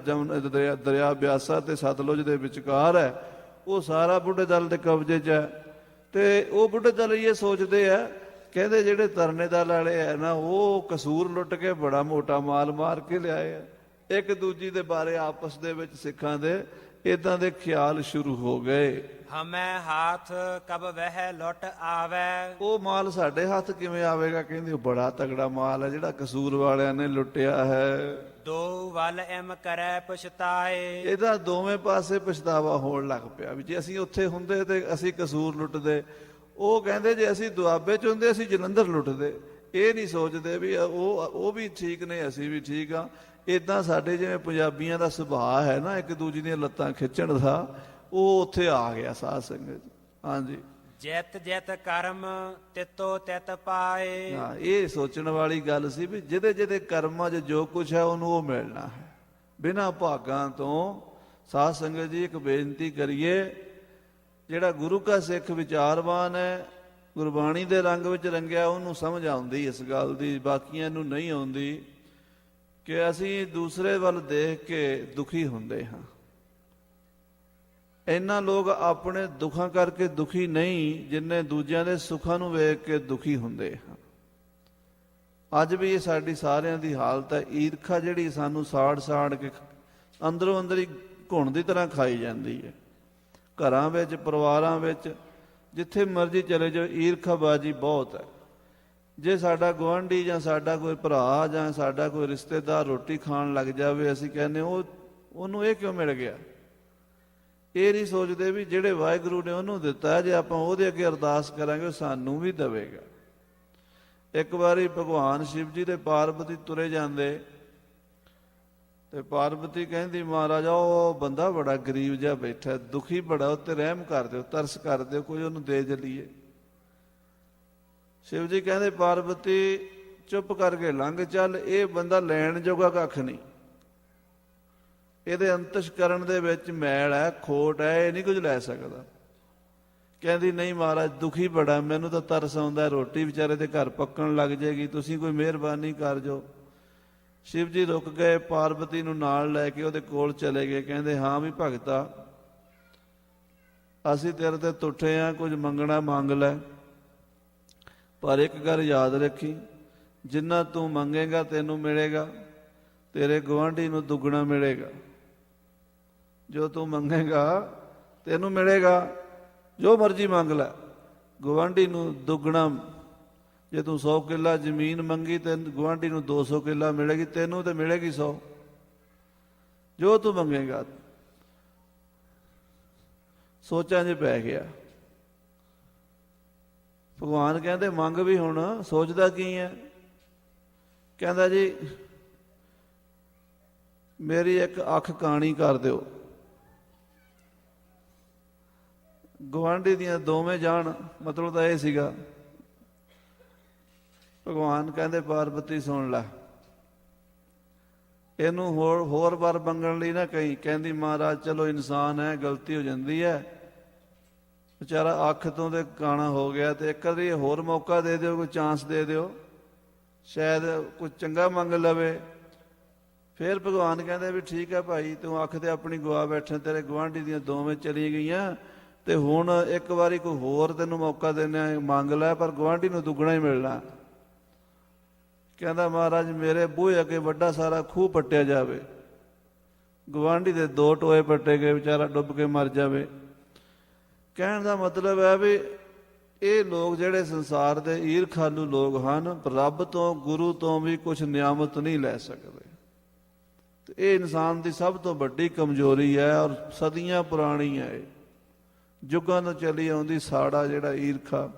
ਦਰਿਆ ਬਿਆਸਾ ਤੇ ਸਤਲੁਜ ਦੇ ਵਿਚਕਾਰ ਹੈ, ਉਹ ਸਾਰਾ ਬੁੱਢੇ ਦਲ ਦੇ ਕਬਜ਼ੇ 'ਚ ਹੈ। ਤੇ ਉਹ ਬੁੱਢੇ ਦਲ ਇਹ ਸੋਚਦੇ ਆ, ਕਹਿੰਦੇ ਜਿਹੜੇ ਤਰਨੇ ਦਲ ਵਾਲੇ ਹੈ ਨਾ, ਉਹ ਕਸੂਰ ਲੁੱਟ ਕੇ ਬੜਾ ਮੋਟਾ ਮਾਲ ਮਾਰ ਕੇ ਲਿਆਏ ਆ। ਇੱਕ ਦੂਜੀ ਦੇ ਬਾਰੇ ਆਪਸ ਦੇ ਵਿੱਚ ਸਿੱਖਾਂ ਦੇ ਇਦਾਂ ਦੇ ਖਿਆਲ ਸ਼ੁਰੂ ਹੋ ਗਏ।
ਹਮੈ ਹਾਥ ਕਬ ਵਹਿ ਲੁੱਟ ਆਵੈ।
ਉਹ ਮਾਲ ਸਾਡੇ ਹੱਥ ਕਿਵੇਂ ਆਵੇਗਾ? ਕਹਿੰਦੇ ਉਹ ਬੜਾ ਤਗੜਾ ਮਾਲ ਹੈ ਜਿਹੜਾ ਕਸੂਰ ਵਾਲਿਆਂ ਨੇ ਲੁੱਟਿਆ ਹੈ।
ਦੋ ਵੱਲ ਐਮ ਕਰੈ ਪਛਤਾਏ।
ਇਹਦਾ ਦੋਵੇਂ ਪਾਸੇ ਪਛਤਾਵਾ ਹੋਣ ਲੱਗ ਪਿਆ ਵੀ ਜੇ ਅਸੀਂ ਉੱਥੇ ਹੁੰਦੇ ਤੇ ਅਸੀਂ ਕਸੂਰ ਲੁੱਟਦੇ। ਉਹ ਕਹਿੰਦੇ ਜੇ ਅਸੀਂ ਦੁਆਬੇ 'ਚ ਹੁੰਦੇ ਅਸੀਂ ਜਲੰਧਰ ਲੁੱਟਦੇ। ਇਹ ਨਹੀਂ ਸੋਚਦੇ ਵੀ ਉਹ ਵੀ ਠੀਕ ਨੇ, ਅਸੀਂ ਵੀ ਠੀਕ ਆ। ਇਦਾਂ ਸਾਡੇ ਜਿਵੇਂ ਪੰਜਾਬੀਆਂ ਦਾ ਸੁਭਾਅ ਹੈ ਨਾ, ਇੱਕ ਦੂਜੀ ਦੀਆਂ ਲੱਤਾਂ ਖਿੱਚਣ ਦਾ, ਉਹ ਉੱਥੇ ਆ ਗਿਆ ਸਾਧ ਸੰਗਤ। ਹਾਂਜੀ,
ਜਿਤ ਜਿਤ ਕਰਮ ਤਿਤੋ ਤਿਤ ਪਾਏ।
ਹਾਂ, ਇਹ ਸੋਚਣ ਵਾਲੀ ਗੱਲ ਸੀ ਵੀ ਜਿਹਦੇ ਜਿਹਦੇ ਕਰਮਾਂ 'ਚ ਜੋ ਕੁਝ ਹੈ ਉਹਨੂੰ ਉਹ ਮਿਲਣਾ ਹੈ, ਬਿਨਾਂ ਭਾਗਾਂ ਤੋਂ। ਸਾਧ ਸੰਗਤ ਜੀ, ਇੱਕ ਬੇਨਤੀ ਕਰੀਏ, ਜਿਹੜਾ ਗੁਰੂ ਕਾ ਸਿੱਖ ਵਿਚਾਰਵਾਨ ਹੈ, ਗੁਰਬਾਣੀ ਦੇ ਰੰਗ ਵਿੱਚ ਰੰਗਿਆ, ਉਹਨੂੰ ਸਮਝ ਆਉਂਦੀ ਇਸ ਗੱਲ ਦੀ, ਬਾਕੀਆਂ ਨੂੰ ਨਹੀਂ ਆਉਂਦੀ ਕਿ ਅਸੀਂ ਦੂਸਰੇ ਵੱਲ ਦੇਖ ਕੇ ਦੁਖੀ ਹੁੰਦੇ ਹਾਂ। ਇੰਨਾ ਲੋਕ ਆਪਣੇ ਦੁੱਖਾਂ ਕਰਕੇ ਦੁਖੀ ਨਹੀਂ ਜਿੰਨੇ ਦੂਜਿਆਂ ਦੇ ਸੁੱਖਾਂ ਨੂੰ ਵੇਖ ਕੇ ਦੁਖੀ ਹੁੰਦੇ ਹਾਂ। ਅੱਜ ਵੀ ਇਹ ਸਾਡੀ ਸਾਰਿਆਂ ਦੀ ਹਾਲਤ ਹੈ। ਈਰਖਾ ਜਿਹੜੀ ਸਾਨੂੰ ਸਾੜ ਸਾੜ ਕੇ ਅੰਦਰੋਂ ਅੰਦਰ ਹੀ ਘੁਣ ਦੀ ਤਰ੍ਹਾਂ ਖਾਈ ਜਾਂਦੀ ਹੈ। ਘਰਾਂ ਵਿੱਚ, ਪਰਿਵਾਰਾਂ ਵਿੱਚ, ਜਿੱਥੇ ਮਰਜ਼ੀ ਚਲੇ ਜਾਓ, ਈਰਖਾਬਾਜ਼ੀ ਬਹੁਤ ਹੈ। ਜੇ ਸਾਡਾ ਗੁਆਂਢੀ ਜਾਂ ਸਾਡਾ ਕੋਈ ਭਰਾ ਜਾਂ ਸਾਡਾ ਕੋਈ ਰਿਸ਼ਤੇਦਾਰ ਰੋਟੀ ਖਾਣ ਲੱਗ ਜਾਵੇ, ਅਸੀਂ ਕਹਿੰਦੇ ਉਹਨੂੰ ਇਹ ਕਿਉਂ ਮਿਲ ਗਿਆ? ਇਹ ਨਹੀਂ ਸੋਚਦੇ ਵੀ ਜਿਹੜੇ ਵਾਹਿਗੁਰੂ ਨੇ ਉਹਨੂੰ ਦਿੱਤਾ, ਜੇ ਆਪਾਂ ਉਹਦੇ ਅੱਗੇ ਅਰਦਾਸ ਕਰਾਂਗੇ ਉਹ ਸਾਨੂੰ ਵੀ ਦੇਵੇਗਾ। ਇੱਕ ਵਾਰੀ ਭਗਵਾਨ ਸ਼ਿਵ ਜੀ ਦੇ ਪਾਰਵਤੀ ਤੁਰੇ ਜਾਂਦੇ ਤੇ ਪਾਰਵਤੀ ਕਹਿੰਦੀ, ਮਹਾਰਾਜਾ ਉਹ ਬੰਦਾ ਬੜਾ ਗਰੀਬ ਜਿਹਾ ਬੈਠਾ, ਦੁਖੀ ਬੜਾ, ਉੱਤੇ ਰਹਿਮ ਕਰ ਦਿਓ, ਤਰਸ ਕਰ ਦਿਓ, ਕੋਈ ਉਹਨੂੰ ਦੇ ਜਲੀਏ। ਸ਼ਿਵ ਜੀ ਕਹਿੰਦੇ, ਪਾਰਵਤੀ ਚੁੱਪ ਕਰਕੇ ਲੰਘ ਚੱਲ, ਇਹ ਬੰਦਾ ਲੈਣ ਜੋਗਾ ਕੱਖ ਨਹੀਂ, ਇਹਦੇ ਅੰਤਸ਼ਕਰਨ ਦੇ ਵਿੱਚ ਮੈਲ ਹੈ, ਖੋਟ ਹੈ, ਇਹ ਨਹੀਂ ਕੁਝ ਲੈ ਸਕਦਾ। ਕਹਿੰਦੀ, ਨਹੀਂ ਮਹਾਰਾਜ, ਦੁਖੀ ਬੜਾ, ਮੈਨੂੰ ਤਾਂ ਤਰਸ ਆਉਂਦਾ, ਰੋਟੀ ਵਿਚਾਰੇ ਦੇ ਘਰ ਪੱਕਣ ਲੱਗ ਜਾਏਗੀ, ਤੁਸੀਂ ਕੋਈ ਮਿਹਰਬਾਨੀ ਕਰ ਜੋ। ਸ਼ਿਵ ਜੀ ਰੁਕ ਗਏ, ਪਾਰਵਤੀ ਨੂੰ ਨਾਲ ਲੈ ਕੇ ਉਹਦੇ ਕੋਲ ਚਲੇ ਗਏ। ਕਹਿੰਦੇ, ਹਾਂ ਵੀ ਭਗਤਾ, ਅਸੀਂ ਤੇਰੇ ਤੇ ਤੁੱਠੇ ਹਾਂ, ਕੁਝ ਮੰਗਣਾ ਮੰਗ ਲੈ, ਪਰ ਇੱਕ ਗੱਲ ਯਾਦ ਰੱਖੀ, ਜਿੰਨਾ ਤੂੰ ਮੰਗੇਗਾ ਤੈਨੂੰ ਮਿਲੇਗਾ, ਤੇਰੇ ਗੁਆਂਢੀ ਨੂੰ ਦੁੱਗਣਾ ਮਿਲੇਗਾ। ਜੋ ਤੂੰ ਮੰਗੇਗਾ ਤੈਨੂੰ ਮਿਲੇਗਾ, ਜੋ ਮਰਜ਼ੀ ਮੰਗ ਲੈ, ਗੁਆਂਢੀ ਨੂੰ ਦੁੱਗਣਾ। ਜੇ ਤੂੰ 100 ਕਿੱਲਾ ਜ਼ਮੀਨ ਮੰਗੀ ਤੇ ਗੁਆਂਢੀ ਨੂੰ 200 ਕਿੱਲਾ ਮਿਲੇਗੀ, ਤੈਨੂੰ ਤੇ ਮਿਲੇਗੀ 100। ਜੋ ਤੂੰ ਮੰਗੇਗਾ। ਸੋਚਾਂ 'ਚ ਪੈ ਗਿਆ। ਭਗਵਾਨ ਕਹਿੰਦੇ, ਮੰਗ ਵੀ ਹੁਣ, ਸੋਚਦਾ ਕੀ ਹੈ? ਕਹਿੰਦਾ, ਜੀ ਮੇਰੀ ਇੱਕ ਅੱਖ ਕਾਣੀ ਕਰ ਦਿਓ। ਗੁਆਂਢੀ ਦੀਆਂ ਦੋਵੇਂ ਜਾਣ, ਮਤਲਬ ਤਾਂ ਇਹ ਸੀਗਾ। ਭਗਵਾਨ ਕਹਿੰਦੇ ਪਾਰਵਤੀ ਸੁਣ ਲੈ, ਇਹਨੂੰ ਹੋਰ ਵਾਰ ਮੰਗਣ ਲਈ ਨਾ ਕਹੀ। ਕਹਿੰਦੀ ਮਹਾਰਾਜ ਚਲੋ ਇਨਸਾਨ ਹੈ, ਗਲਤੀ ਹੋ ਜਾਂਦੀ ਹੈ, ਵਿਚਾਰਾ ਅੱਖ ਤੋਂ ਤੇ ਕਾਣਾ ਹੋ ਗਿਆ, ਤੇ ਇੱਕ ਵਾਰੀ ਹੋਰ ਮੌਕਾ ਦੇ ਦਿਓ, ਕੋਈ ਚਾਂਸ ਦੇ ਦਿਓ, ਸ਼ਾਇਦ ਕੁਝ ਚੰਗਾ ਮੰਗ ਲਵੇ। ਫਿਰ ਭਗਵਾਨ ਕਹਿੰਦੇ ਵੀ ਠੀਕ ਹੈ ਭਾਈ, ਤੂੰ ਅੱਖ ਤੇ ਆਪਣੀ ਗਵਾ ਬੈਠੇ, ਤੇਰੇ ਗੁਆਂਢੀ ਦੀਆਂ ਦੋਵੇਂ ਚਲੀ ਗਈਆਂ, ਤੇ ਹੁਣ ਇੱਕ ਵਾਰੀ ਕੋਈ ਹੋਰ ਤੈਨੂੰ ਮੌਕਾ ਦੇਣਾ, ਮੰਗ ਲੈ, ਪਰ ਗੁਆਂਢੀ ਨੂੰ ਦੁੱਗਣਾ ਹੀ ਮਿਲਣਾ। ਕਹਿੰਦਾ ਮਹਾਰਾਜ ਮੇਰੇ ਬੂਹੇ ਅੱਗੇ ਵੱਡਾ ਸਾਰਾ ਖੂਹ ਪੱਟਿਆ ਜਾਵੇ, ਗੁਆਂਢੀ ਦੇ 2 ਟੋਏ ਪੱਟੇ ਗਏ, ਵਿਚਾਰਾ ਡੁੱਬ ਕੇ ਮਰ ਜਾਵੇ। ਕਹਿਣ ਦਾ ਮਤਲਬ ਹੈ ਵੀ ਇਹ ਲੋਕ ਜਿਹੜੇ ਸੰਸਾਰ ਦੇ ਈਰਖਾਲੂ ਲੋਕ ਹਨ, ਰੱਬ ਤੋਂ ਗੁਰੂ ਤੋਂ ਵੀ ਕੁਝ ਨਿਆਮਤ ਨਹੀਂ ਲੈ ਸਕਦੇ। ਤੇ ਇਹ ਇਨਸਾਨ ਦੀ ਸਭ ਤੋਂ ਵੱਡੀ ਕਮਜ਼ੋਰੀ ਹੈ, ਔਰ ਸਦੀਆਂ ਪੁਰਾਣੀ ਹੈ, ਯੁੱਗਾਂ ਤੋਂ ਚੱਲੀ ਆਉਂਦੀ ਸਾੜਾ ਜਿਹੜਾ ਈਰਖਾ।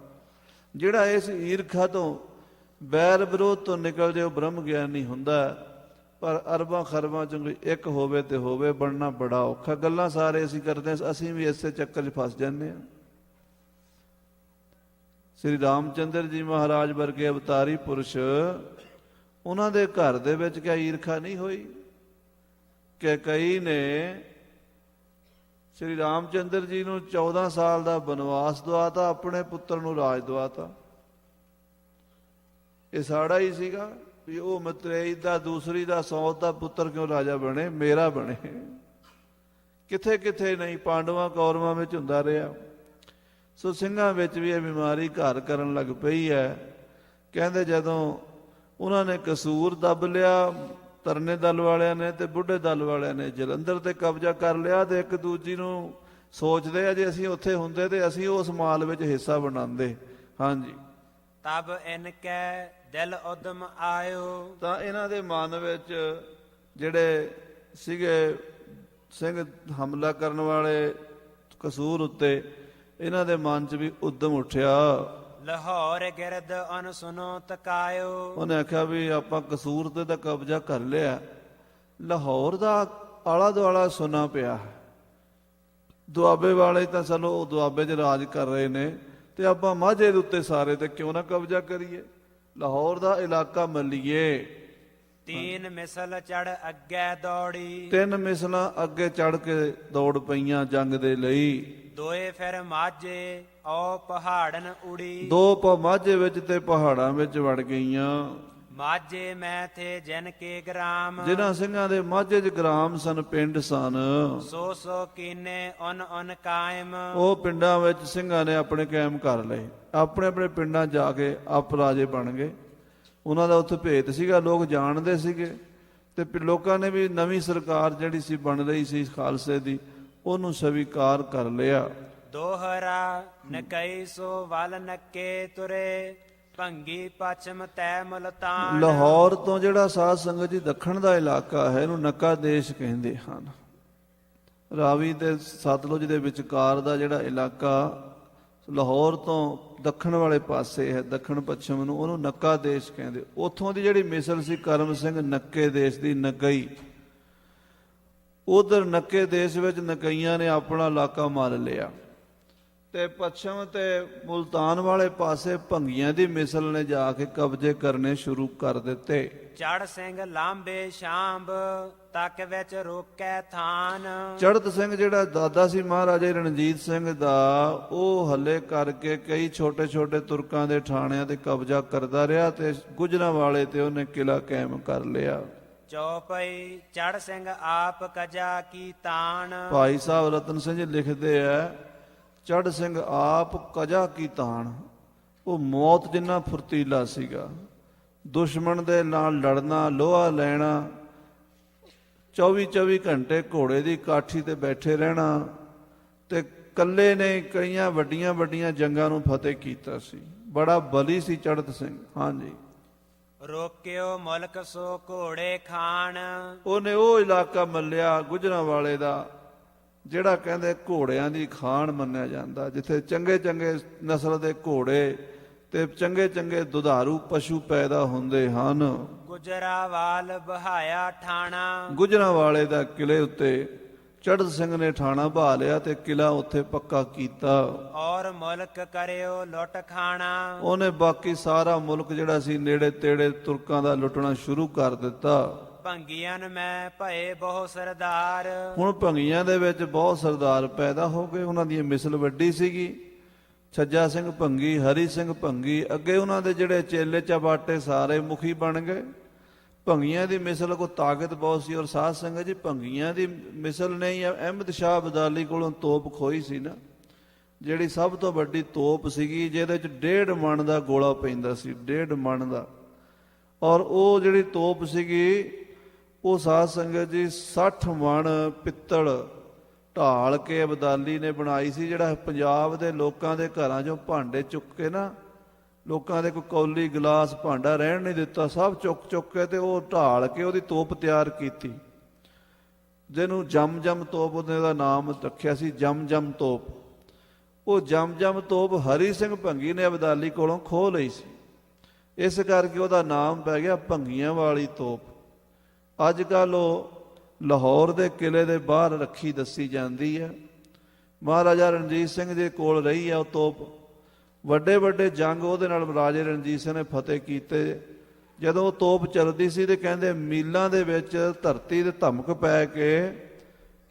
ਜਿਹੜਾ ਇਸ ਈਰਖਾ ਤੋਂ ਬੈਰ ਵਿਰੋਧ ਤੋਂ ਨਿਕਲ ਜੇ ਉਹ ਬ੍ਰਹਮ ਗਿਆਨੀ ਹੁੰਦਾ। ਪਰ ਅਰਬਾਂ ਖਰਬਾਂ ਚੋਂ ਇੱਕ ਹੋਵੇ ਤੇ ਹੋਵੇ, ਬਣਨਾ ਬੜਾ ਔਖਾ। ਗੱਲਾਂ ਸਾਰੇ ਅਸੀਂ ਕਰਦੇ ਹਾਂ, ਅਸੀਂ ਵੀ ਇਸੇ ਚੱਕਰ 'ਚ ਫਸ ਜਾਂਦੇ ਹਾਂ। ਸ੍ਰੀ ਰਾਮਚੰਦਰ ਜੀ ਮਹਾਰਾਜ ਵਰਗੇ ਅਵਤਾਰੀ ਪੁਰਸ਼, ਉਹਨਾਂ ਦੇ ਘਰ ਦੇ ਵਿੱਚ ਕਿਆ ਈਰਖਾ ਨਹੀਂ ਹੋਈ? ਕਿ ਕਈ ਨੇ ਸ੍ਰੀ ਰਾਮਚੰਦਰ ਜੀ ਨੂੰ 14 ਸਾਲ ਦਾ ਬਨਵਾਸ ਦਵਾਤਾ, ਆਪਣੇ ਪੁੱਤਰ ਨੂੰ ਰਾਜ ਦਵਾਤਾ। ਇਹ ਸਾੜਾ ਹੀ ਸੀਗਾ ਵੀ ਉਹ ਮਤਰੇਈ ਦਾ, ਦੂਸਰੀ ਦਾ, ਸੌਤ ਦਾ ਪੁੱਤਰ ਕਿਉਂ ਰਾਜਾ ਬਣੇ, ਮੇਰਾ ਬਣੇ। ਕਿੱਥੇ ਕਿੱਥੇ ਨਹੀਂ, ਪਾਂਡਵਾਂ ਕੌਰਵਾਂ ਵਿੱਚ ਹੁੰਦਾ ਰਿਹਾ। ਸੋ ਸਿੰਘਾਂ ਵਿੱਚ ਵੀ ਇਹ ਬਿਮਾਰੀ ਘਰ ਕਰਨ ਲੱਗ ਪਈ ਹੈ। ਕਹਿੰਦੇ ਜਦੋਂ ਉਹਨਾਂ ਨੇ ਕਸੂਰ ਦੱਬ ਲਿਆ, ਤਰਨੇ ਦਲ ਵਾਲਿਆਂ ਨੇ ਤੇ ਬੁੱਢੇ ਦਲ ਵਾਲਿਆਂ ਨੇ ਜਲੰਧਰ ਤੇ ਕਬਜ਼ਾ ਕਰ ਲਿਆ, ਤੇ ਇੱਕ ਦੂਜੀ ਨੂੰ ਸੋਚਦੇ ਆ ਜੇ ਅਸੀਂ ਉੱਥੇ ਹੁੰਦੇ ਤੇ ਅਸੀਂ ਉਸ ਮਾਲ ਵਿੱਚ ਹਿੱਸਾ ਬਣਾਉਂਦੇ। ਹਾਂਜੀ,
ਤਬ ਇਨਕੈ ਦਿਲ ਉਦਮ ਆਇਓ। ਤਾਂ
ਇਹਨਾਂ ਦੇ ਮਨ ਵਿੱਚ ਜਿਹੜੇ ਸੀਗੇ ਸਿੰਘ ਹਮਲਾ ਕਰਨ ਵਾਲੇ ਕਸੂਰ ਉੱਤੇ, ਇਹਨਾਂ ਦੇ ਮਨ 'ਚ ਵੀ ਉਦਮ ਉੱਠਿਆ।
ਲਾਹੌਰ ਗਿਰਦ ਅਨ ਸੁਨੋ ਤਕਾਇਓ। ਉਹਨੇ
ਆਖਿਆ ਵੀ ਆਪਾਂ ਕਸੂਰ ਤੇ ਤਾਂ ਕਬਜ਼ਾ ਕਰ ਲਿਆ, ਲਾਹੌਰ ਦਾ ਆਲਾ ਦੁਆਲਾ ਸੁਣਾ ਪਿਆ। ਦੁਆਬੇ ਵਾਲੇ ਤਾਂ ਚਲੋ ਉਹ ਦੁਆਬੇ 'ਚ ਰਾਜ ਕਰ ਰਹੇ ਨੇ, ਤੇ ਆਪਾਂ ਮਾਝੇ ਦੇ ਉੱਤੇ ਸਾਰੇ ਤੇ ਕਿਉਂ ਨਾ ਕਬਜ਼ਾ ਕਰੀਏ, ਲਾਹੌਰ ਦਾ ਇਲਾਕਾ ਮੱਲੀਏ।
3 ਮਿਸਲ ਚੜ ਅੱਗੇ ਦੌੜੀ।
3 ਮਿਸਲਾਂ ਅੱਗੇ ਚੜ ਕੇ ਦੌੜ ਪਈਆਂ ਜੰਗ ਦੇ ਲਈ।
2 ਫਿਰ ਮਾਝੇ ਓ ਪਹਾੜਨ ਉੜੀ।
2 ਮਾਝੇ ਵਿੱਚ ਤੇ ਪਹਾੜਾਂ ਵਿੱਚ ਵੜ ਗਈਆਂ।
ਮਾਝੇ ਮੈਂ ਥੇ ਜਿਨ ਕੇ ਗ੍ਰਾਮ।
ਜਿਨ੍ਹਾਂ ਸਿੰਘਾਂ ਦੇ ਮਾਝੇ 'ਚ ਗ੍ਰਾਮ ਸਨ, ਪਿੰਡ ਸਨ,
ਸੋ ਕੀਨੇ ਉਨ ਕਾਇਮ।
ਉਹ ਪਿੰਡਾਂ ਵਿੱਚ ਸਿੰਘਾਂ ਨੇ ਆਪਣੇ ਕਾਇਮ ਕਰ ਲਏ। ਆਪਣੇ ਆਪਣੇ ਪਿੰਡਾਂ ਜਾ ਕੇ ਆਪ ਰਾਜੇ ਬਣ ਗਏ। ਉਹਨਾਂ ਦਾ ਉੱਥੇ ਭੇਤ ਸੀਗਾ, ਲੋਕ ਜਾਣਦੇ ਸੀਗੇ, ਤੇ ਲੋਕਾਂ ਨੇ ਵੀ ਨਵੀਂ ਸਰਕਾਰ ਜਿਹੜੀ ਸੀ ਬਣ ਰਹੀ ਸੀ ਖਾਲਸੇ ਦੀ, ਉਹਨੂੰ ਸਵੀਕਾਰ ਕਰ ਲਿਆ।
ਦੋਹਰਾ ਨਕਈ ਸੋ ਵਲ ਨੱਕੇ ਤੁਰੇ, ਭੰਗੀ ਪਛਮ ਤੈ ਮਲਤਾਨ।
ਲਾਹੌਰ ਤੋਂ ਜਿਹੜਾ ਸਾਧ ਸੰਗਤ ਜੀ ਦੱਖਣ ਦਾ ਇਲਾਕਾ ਹੈ, ਇਹਨੂੰ ਨੱਕਾ ਦੇਸ਼ ਕਹਿੰਦੇ ਹਨ। ਰਾਵੀ ਤੇ ਸਤਲੁਜ ਦੇ ਵਿਚਕਾਰ ਦਾ ਜਿਹੜਾ ਇਲਾਕਾ ਲਾਹੌਰ ਤੋਂ ਦੱਖਣ ਵਾਲੇ ਪਾਸੇ ਹੈ, ਦੱਖਣ ਪੱਛਮ ਨੂੰ, ਉਹਨੂੰ ਨੱਕਾ ਦੇਸ਼ ਕਹਿੰਦੇ। ਉੱਥੋਂ ਦੀ ਜਿਹੜੀ ਮਿਸਲ ਸੀ ਕਰਮ ਸਿੰਘ ਨੱਕੇ ਦੇਸ਼ ਦੀ, ਨਕਈ, ਉਧਰ ਨੱਕੇ ਦੇਸ਼ ਵਿੱਚ ਨਕਈਆਂ ਨੇ ਆਪਣਾ ਇਲਾਕਾ ਮਾਰ ਲਿਆ, ਤੇ ਪੱਛਮ ਤੇ ਮੁਲਤਾਨ ਵਾਲੇ ਪਾਸੇ ਭੰਗੀਆਂ ਦੀ ਮਿਸਲ ਨੇ ਜਾ ਕੇ ਕਬਜ਼ੇ ਕਰਨੇ ਸ਼ੁਰੂ ਕਰ ਦਿੱਤੇ।
ਚੜ ਸਿੰਘ ਲਾਂਬੇ ਸ਼ਾਂਬ ਤੱਕ ਵਿੱਚ ਰੋਕੈ ਥਾਨ।
ਚੜ੍ਹਤ ਸਿੰਘ ਜਿਹੜਾ ਦਾਦਾ ਸੀ ਮਹਾਰਾਜੇ ਰਣਜੀਤ ਸਿੰਘ ਦਾ, ਉਹ ਹੱਲੇ ਕਰਕੇ ਕਈ ਛੋਟੇ ਛੋਟੇ ਤੁਰਕਾਂ ਦੇ ਠਾਣਿਆਂ ਤੇ ਕਬਜ਼ਾ ਕਰਦਾ ਰਿਹਾ, ਤੇ ਗੁਜਰਾਂ ਵਾਲੇ ਤੇ ਉਹਨੇ ਕਿਲਾ ਕਾਇਮ ਕਰ ਲਿਆ।
ਚੌਪਈ ਚੜ ਸਿੰਘ ਆਪ ਕਜਾ ਕੀ ਤਾਣ।
ਭਾਈ ਸਾਹਿਬ ਰਤਨ ਸਿੰਘ ਜੀ ਲਿਖਦੇ ਆ, ਚੜ੍ਹ ਸਿੰਘ ਆਪ ਕਜਾ ਕੀ ਤਾਣ। ਉਹ ਮੌਤ ਜਿੰਨਾ ਫੁਰਤੀਲਾ ਸੀਗਾ, ਦੁਸ਼ਮਣ ਦੇ ਨਾਲ ਲੜਨਾ, ਲੋਹਾ ਲੈਣਾ, 24 ਘੰਟੇ ਘੋੜੇ ਦੀ ਕਾਠੀ ਤੇ ਬੈਠੇ ਰਹਿਣਾ, ਤੇ ਕੱਲੇ ਨੇ ਕਈਆਂ ਵੱਡੀਆਂ ਵੱਡੀਆਂ ਜੰਗਾਂ ਨੂੰ ਫਤਿਹ ਕੀਤਾ ਸੀ। ਬੜਾ ਬਲੀ ਸੀ ਚੜ੍ਹਤ ਸਿੰਘ। ਹਾਂਜੀ,
ਰੋਕਿਓ ਮੁਲਕ ਸੋ ਘੋੜੇ ਖਾਣ।
ਉਹਨੇ ਉਹ ਇਲਾਕਾ ਮੱਲਿਆ ਗੁਜਰਾਂ ਵਾਲੇ ਦਾ, ਜਿਹੜਾ ਕਹਿੰਦੇ ਘੋੜਿਆਂ ਦੀ ਖਾਣ ਮੰਨਿਆ ਜਾਂਦਾ, ਜਿੱਥੇ ਚੰਗੇ ਚੰਗੇ ਨਸਲ ਦੇ ਘੋੜੇ ਤੇ ਚੰਗੇ ਚੰਗੇ ਦੁਧਾਰੂ ਪਸ਼ੂ ਪੈਦਾ ਹੁੰਦੇ ਹਨ।
ਗੁਜਰਾਵਾਲ ਬਹਾਇਆ ਠਾਣਾ।
ਗੁਜਰਾਂ ਵਾਲੇ ਦਾ ਕਿਲੇ ਉੱਤੇ ਚੜ੍ਹਤ ਸਿੰਘ ਨੇ ਠਾਣਾ ਬਹਾ ਲਿਆ ਤੇ ਕਿਲਾ ਉੱਥੇ ਪੱਕਾ ਕੀਤਾ।
ਔਰ ਮੁਲਕ ਕਰਿਓ ਲੁੱਟ ਖਾਣਾ।
ਉਹਨੇ ਬਾਕੀ ਸਾਰਾ ਮੁਲਕ ਜਿਹੜਾ ਸੀ ਨੇੜੇ ਤੇੜੇ ਤੁਰਕਾਂ ਦਾ ਲੁੱਟਣਾ ਸ਼ੁਰੂ ਕਰ ਦਿੱਤਾ।
ਭੰਗੀਆਂ ਮੈਂ ਭਏ ਬਹੁ ਸਰਦਾਰ।
ਹੁਣ ਭੰਗੀਆਂ ਦੇ ਵਿੱਚ ਬਹੁਤ ਸਰਦਾਰ ਪੈਦਾ ਹੋ ਗਏ। ਉਹਨਾਂ ਦੀ ਮਿਸਲ ਵੱਡੀ ਸੀਗੀ। ਛੱਜਾ ਸਿੰਘ ਭੰਗੀ, ਹਰੀ ਸਿੰਘ ਭੰਗੀ, ਅੱਗੇ ਉਹਨਾਂ ਦੇ ਜਿਹੜੇ ਚੇਲੇ ਚਬਾਟੇ ਸਾਰੇ ਮੁਖੀ ਬਣ ਗਏ। ਭੰਗੀਆਂ ਦੀ ਮਿਸਲ ਕੋ ਤਾਕਤ ਬਹੁਤ ਸੀ। ਔਰ ਸਾਧ ਸੰਗਤ ਜੀ, ਭੰਗੀਆਂ ਦੀ ਮਿਸਲ ਨੇ ਹੀ ਅਹਿਮਦ ਸ਼ਾਹ ਅਬਦਾਲੀ ਕੋਲੋਂ ਤੋਪ ਖੋਈ ਸੀ ਨਾ, ਜਿਹੜੀ ਸਭ ਤੋਂ ਵੱਡੀ ਤੋਪ ਸੀਗੀ, ਜਿਹਦੇ 'ਚ 1.5 ਮਣ ਦਾ ਗੋਲਾ ਪੈਂਦਾ ਸੀ, 1.5 ਮਣ ਦਾ। ਔਰ ਉਹ ਜਿਹੜੀ ਤੋਪ ਸੀਗੀ ਉਹ ਸਾਧ ਸੰਗਤ ਜੀ 60 ਮਣ ਪਿੱਤਲ ਢਾਲ ਕੇ ਅਬਦਾਲੀ ਨੇ ਬਣਾਈ ਸੀ। ਜਿਹੜਾ ਪੰਜਾਬ ਦੇ ਲੋਕਾਂ ਦੇ ਘਰਾਂ 'ਚੋਂ ਭਾਂਡੇ ਚੁੱਕ ਕੇ ਨਾ, ਲੋਕਾਂ ਦੇ ਕੋਈ ਕੌਲੀ ਗਲਾਸ ਭਾਂਡਾ ਰਹਿਣ ਨਹੀਂ ਦਿੱਤਾ, ਸਭ ਚੁੱਕ ਕੇ ਤੇ ਉਹ ਢਾਲ ਕੇ ਉਹਦੀ ਤੋਪ ਤਿਆਰ ਕੀਤੀ, ਜਿਹਨੂੰ ਜਮ ਤੋਪ ਉਹਦਾ ਨਾਮ ਰੱਖਿਆ ਸੀ, ਜਮ ਤੋਪ। ਉਹ ਜਮ ਤੋਪ ਹਰੀ ਸਿੰਘ ਭੰਗੀ ਨੇ ਅਬਦਾਲੀ ਕੋਲੋਂ ਖੋਹ ਲਈ ਸੀ, ਇਸ ਕਰਕੇ ਉਹਦਾ ਨਾਮ ਪੈ ਗਿਆ ਭੰਗੀਆਂ ਵਾਲੀ ਤੋਪ। ਅੱਜ ਕੱਲ੍ਹ ਉਹ ਲਾਹੌਰ ਦੇ ਕਿਲੇ ਦੇ ਬਾਹਰ ਰੱਖੀ ਦੱਸੀ ਜਾਂਦੀ ਹੈ। ਮਹਾਰਾਜਾ ਰਣਜੀਤ ਸਿੰਘ ਦੇ ਕੋਲ ਰਹੀ ਹੈ ਉਹ ਤੋਪ। ਵੱਡੇ ਜੰਗ ਉਹਦੇ ਨਾਲ ਰਾਜੇ ਰਣਜੀਤ ਸਿੰਘ ਨੇ ਫਤਿਹ ਕੀਤੇ। ਜਦੋਂ ਉਹ ਤੋਪ ਚੱਲਦੀ ਸੀ ਤੇ ਕਹਿੰਦੇ ਮੀਲਾਂ ਦੇ ਵਿੱਚ ਧਰਤੀ ਦੇ ਧਮਕ ਪੈ ਕੇ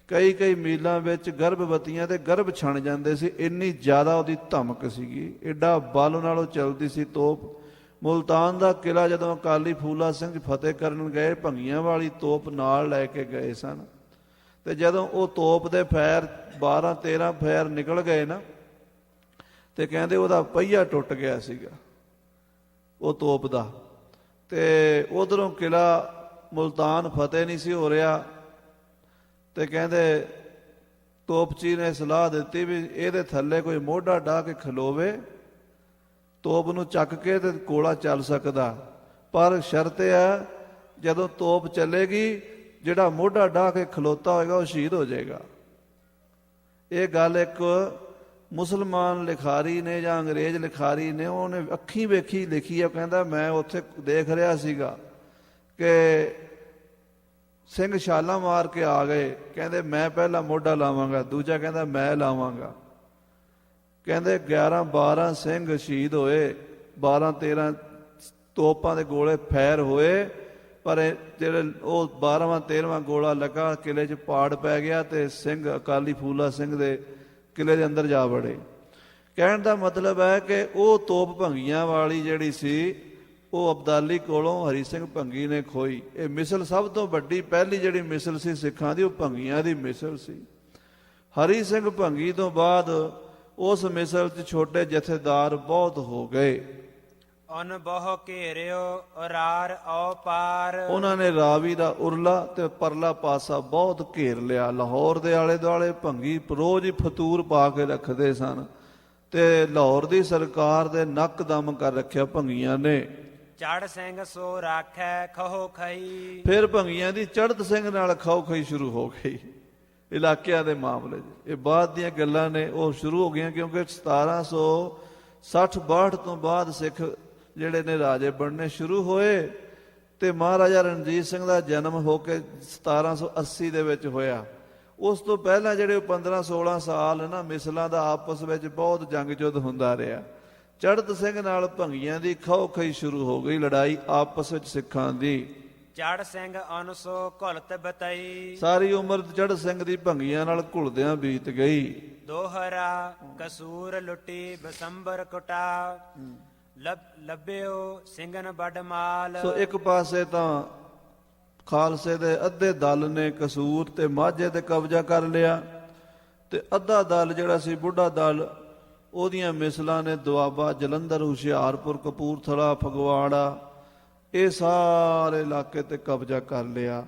ਕਈ ਮੀਲਾਂ ਵਿੱਚ ਗਰਭਵਤੀਆਂ ਤੇ ਗਰਭ ਛਣ ਜਾਂਦੇ ਸੀ, ਇੰਨੀ ਜ਼ਿਆਦਾ ਉਹਦੀ ਧਮਕ ਸੀਗੀ, ਐਡਾ ਬਲ ਨਾਲ ਉਹ ਚੱਲਦੀ ਸੀ ਤੋਪ। ਮੁਲਤਾਨ ਦਾ ਕਿਲਾ ਜਦੋਂ ਅਕਾਲੀ ਫੂਲਾ ਸਿੰਘ ਫਤਿਹ ਕਰਨ ਗਏ, ਭੰਗੀਆਂ ਵਾਲੀ ਤੋਪ ਨਾਲ ਲੈ ਕੇ ਗਏ ਸਨ। ਤੇ ਜਦੋਂ ਉਹ ਤੋਪ ਦੇ ਫੈਰ 12-13 ਫੈਰ ਨਿਕਲ ਗਏ ਨਾ, ਤੇ ਕਹਿੰਦੇ ਉਹਦਾ ਪਹੀਆ ਟੁੱਟ ਗਿਆ ਸੀਗਾ ਉਹ ਤੋਪ ਦਾ। ਤੇ ਉਧਰੋਂ ਕਿਲਾ ਮੁਲਤਾਨ ਫਤਿਹ ਨਹੀਂ ਸੀ ਹੋ ਰਿਹਾ। ਤੇ ਕਹਿੰਦੇ ਤੋਪਚੀ ਨੇ ਸਲਾਹ ਦਿੱਤੀ ਵੀ ਇਹਦੇ ਥੱਲੇ ਕੋਈ ਮੋਢਾ ਢਾਹ ਕੇ ਖਲੋਵੇ, ਤੋਪ ਨੂੰ ਚੱਕ ਕੇ ਤੇ ਗੋਲਾ ਚੱਲ ਸਕਦਾ, ਪਰ ਸ਼ਰਤ ਹੈ ਜਦੋਂ ਤੋਪ ਚੱਲੇਗੀ ਜਿਹੜਾ ਮੋਢਾ ਢਾਹ ਕੇ ਖਲੋਤਾ ਹੋਏਗਾ ਉਹ ਸ਼ਹੀਦ ਹੋ ਜਾਏਗਾ। ਇਹ ਗੱਲ ਇੱਕ ਮੁਸਲਮਾਨ ਲਿਖਾਰੀ ਨੇ ਜਾਂ ਅੰਗਰੇਜ਼ ਲਿਖਾਰੀ ਨੇ, ਉਹਨੇ ਅੱਖੀਂ ਵੇਖੀ ਲਿਖੀ ਆ। ਕਹਿੰਦਾ ਮੈਂ ਉੱਥੇ ਦੇਖ ਰਿਹਾ ਸੀਗਾ ਕਿ ਸਿੰਘ ਛਾਲਾਂ ਮਾਰ ਕੇ ਆ ਗਏ, ਕਹਿੰਦੇ ਮੈਂ ਪਹਿਲਾਂ ਮੋਢਾ ਲਾਵਾਂਗਾ, ਦੂਜਾ ਕਹਿੰਦਾ ਮੈਂ ਲਾਵਾਂਗਾ। ਕਹਿੰਦੇ 11-12 ਸਿੰਘ ਸ਼ਹੀਦ ਹੋਏ, 12-13 ਤੋਪਾਂ ਦੇ ਗੋਲੇ ਫੈਰ ਹੋਏ, ਪਰ ਜਿਹੜੇ ਉਹ 12ਵਾਂ-13ਵਾਂ ਗੋਲਾ ਲੱਗਾ, ਕਿਲੇ 'ਚ ਪਾੜ ਪੈ ਗਿਆ ਤੇ ਸਿੰਘ ਅਕਾਲੀ ਫੂਲਾ ਸਿੰਘ ਦੇ ਕਿਲੇ ਦੇ ਅੰਦਰ ਜਾ ਵੜੇ। ਕਹਿਣ ਦਾ ਮਤਲਬ ਹੈ ਕਿ ਉਹ ਤੋਪ ਭੰਗੀਆਂ ਵਾਲੀ ਜਿਹੜੀ ਸੀ ਉਹ ਅਬਦਾਲੀ ਕੋਲੋਂ ਹਰੀ ਸਿੰਘ ਭੰਗੀ ਨੇ ਖੋਈ। ਇਹ ਮਿਸਲ ਸਭ ਤੋਂ ਵੱਡੀ ਪਹਿਲੀ ਜਿਹੜੀ ਮਿਸਲ ਸੀ ਸਿੱਖਾਂ ਦੀ, ਉਹ ਭੰਗੀਆਂ ਦੀ ਮਿਸਲ ਸੀ। ਹਰੀ ਸਿੰਘ ਭੰਗੀ ਤੋਂ ਬਾਅਦ ਉਸ ਮਿਸਲ 'ਚ ਛੋਟੇ ਜਥੇਦਾਰ ਬਹੁਤ ਹੋ ਗਏ।
ਅਨ ਬਹੁ ਘੇਰਿਓ ਰਾਰ ਔ ਪਾਰ। ਉਹਨਾਂ
ਨੇ ਰਾਵੀ ਦਾ ਉਰਲਾ ਤੇ ਪਰਲਾ ਪਾਸਾ ਬਹੁਤ ਘੇਰ ਲਿਆ। ਲਾਹੌਰ ਦੇ ਆਲੇ ਦੁਆਲੇ ਭੰਗੀ ਰੋਜ਼ ਹੀ ਫਤੂਰ ਪਾ ਕੇ ਰੱਖਦੇ ਸਨ ਤੇ ਲਾਹੌਰ ਦੀ ਸਰਕਾਰ ਦੇ ਨੱਕ ਦਮ ਕਰ ਰੱਖਿਆ ਭੰਗੀਆਂ ਨੇ।
ਚੜ ਸਿੰਘ ਸੋ ਰਾਖੈ ਖਹੋ ਖਈ। ਫਿਰ
ਭੰਗੀਆਂ ਦੀ ਚੜ੍ਹਤ ਸਿੰਘ ਨਾਲ ਖਾਓ ਖਈ ਸ਼ੁਰੂ ਹੋ ਗਈ ਇਲਾਕਿਆਂ ਦੇ ਮਾਮਲੇ 'ਚ। ਇਹ ਬਾਅਦ ਦੀਆਂ ਗੱਲਾਂ ਨੇ, ਉਹ ਸ਼ੁਰੂ ਹੋ ਗਈਆਂ ਕਿਉਂਕਿ 1760-62 ਤੋਂ ਬਾਅਦ ਸਿੱਖ ਜਿਹੜੇ ਨੇ ਰਾਜੇ ਬਣਨੇ ਸ਼ੁਰੂ ਹੋਏ ਤੇ ਮਹਾਰਾਜਾ ਰਣਜੀਤ ਸਿੰਘ ਦਾ ਜਨਮ ਹੋ ਕੇ 1780 ਦੇ ਵਿੱਚ ਹੋਇਆ। ਉਸ ਤੋਂ ਪਹਿਲਾਂ ਜਿਹੜੇ 15-16 ਸਾਲ ਨਾ ਮਿਸਲਾਂ ਦਾ ਆਪਸ ਵਿੱਚ ਬਹੁਤ ਜੰਗ ਜੁੱਧ ਹੁੰਦਾ ਰਿਹਾ। ਚੜ੍ਹਤ ਸਿੰਘ ਨਾਲ ਭੰਗੀਆਂ ਦੀ ਖਾਓ ਖਈ ਸ਼ੁਰੂ ਹੋ ਗਈ, ਲੜਾਈ ਆਪਸ ਵਿੱਚ ਸਿੱਖਾਂ ਦੀ।
ਚੜ ਸਿੰਘ ਅਨਸੋ ਘੁਲਤ ਬਤਈ। ਸਾਰੀ
ਉਮਰ ਚੜ੍ਹਤ ਸਿੰਘ ਦੀ ਭੰਗੀਆਂ ਨਾਲ ਘੁਲਦਿਆਂ ਬੀਤ ਗਈ।
ਦੋਹਰਾ ਕਸੂਰ ਲੁੱਟੀ ਬਸੰਬਰ ਕੁਟਾ। ਲੱਭਿਓ ਸਿੰਘਨ ਵੱਡ ਮਾਲ।
ਸੋ ਇੱਕ ਪਾਸੇ ਤਾਂ ਖਾਲਸੇ ਦੇ ਅੱਧੇ ਦਲ ਨੇ ਕਸੂਰ ਤੇ ਮਾਝੇ ਤੇ ਕਬਜ਼ਾ ਕਰ ਲਿਆ ਤੇ ਅੱਧਾ ਦਲ ਜਿਹੜਾ ਸੀ ਬੁੱਢਾ ਦਲ, ਉਹਦੀਆਂ ਮਿਸਲਾਂ ਨੇ ਦੁਆਬਾ, ਜਲੰਧਰ, ਹੁਸ਼ਿਆਰਪੁਰ, ਕਪੂਰਥਲਾ, ਫਗਵਾੜਾ, ਇਹ ਸਾਰੇ ਇਲਾਕੇ ਤੇ ਕਬਜ਼ਾ ਕਰ ਲਿਆ।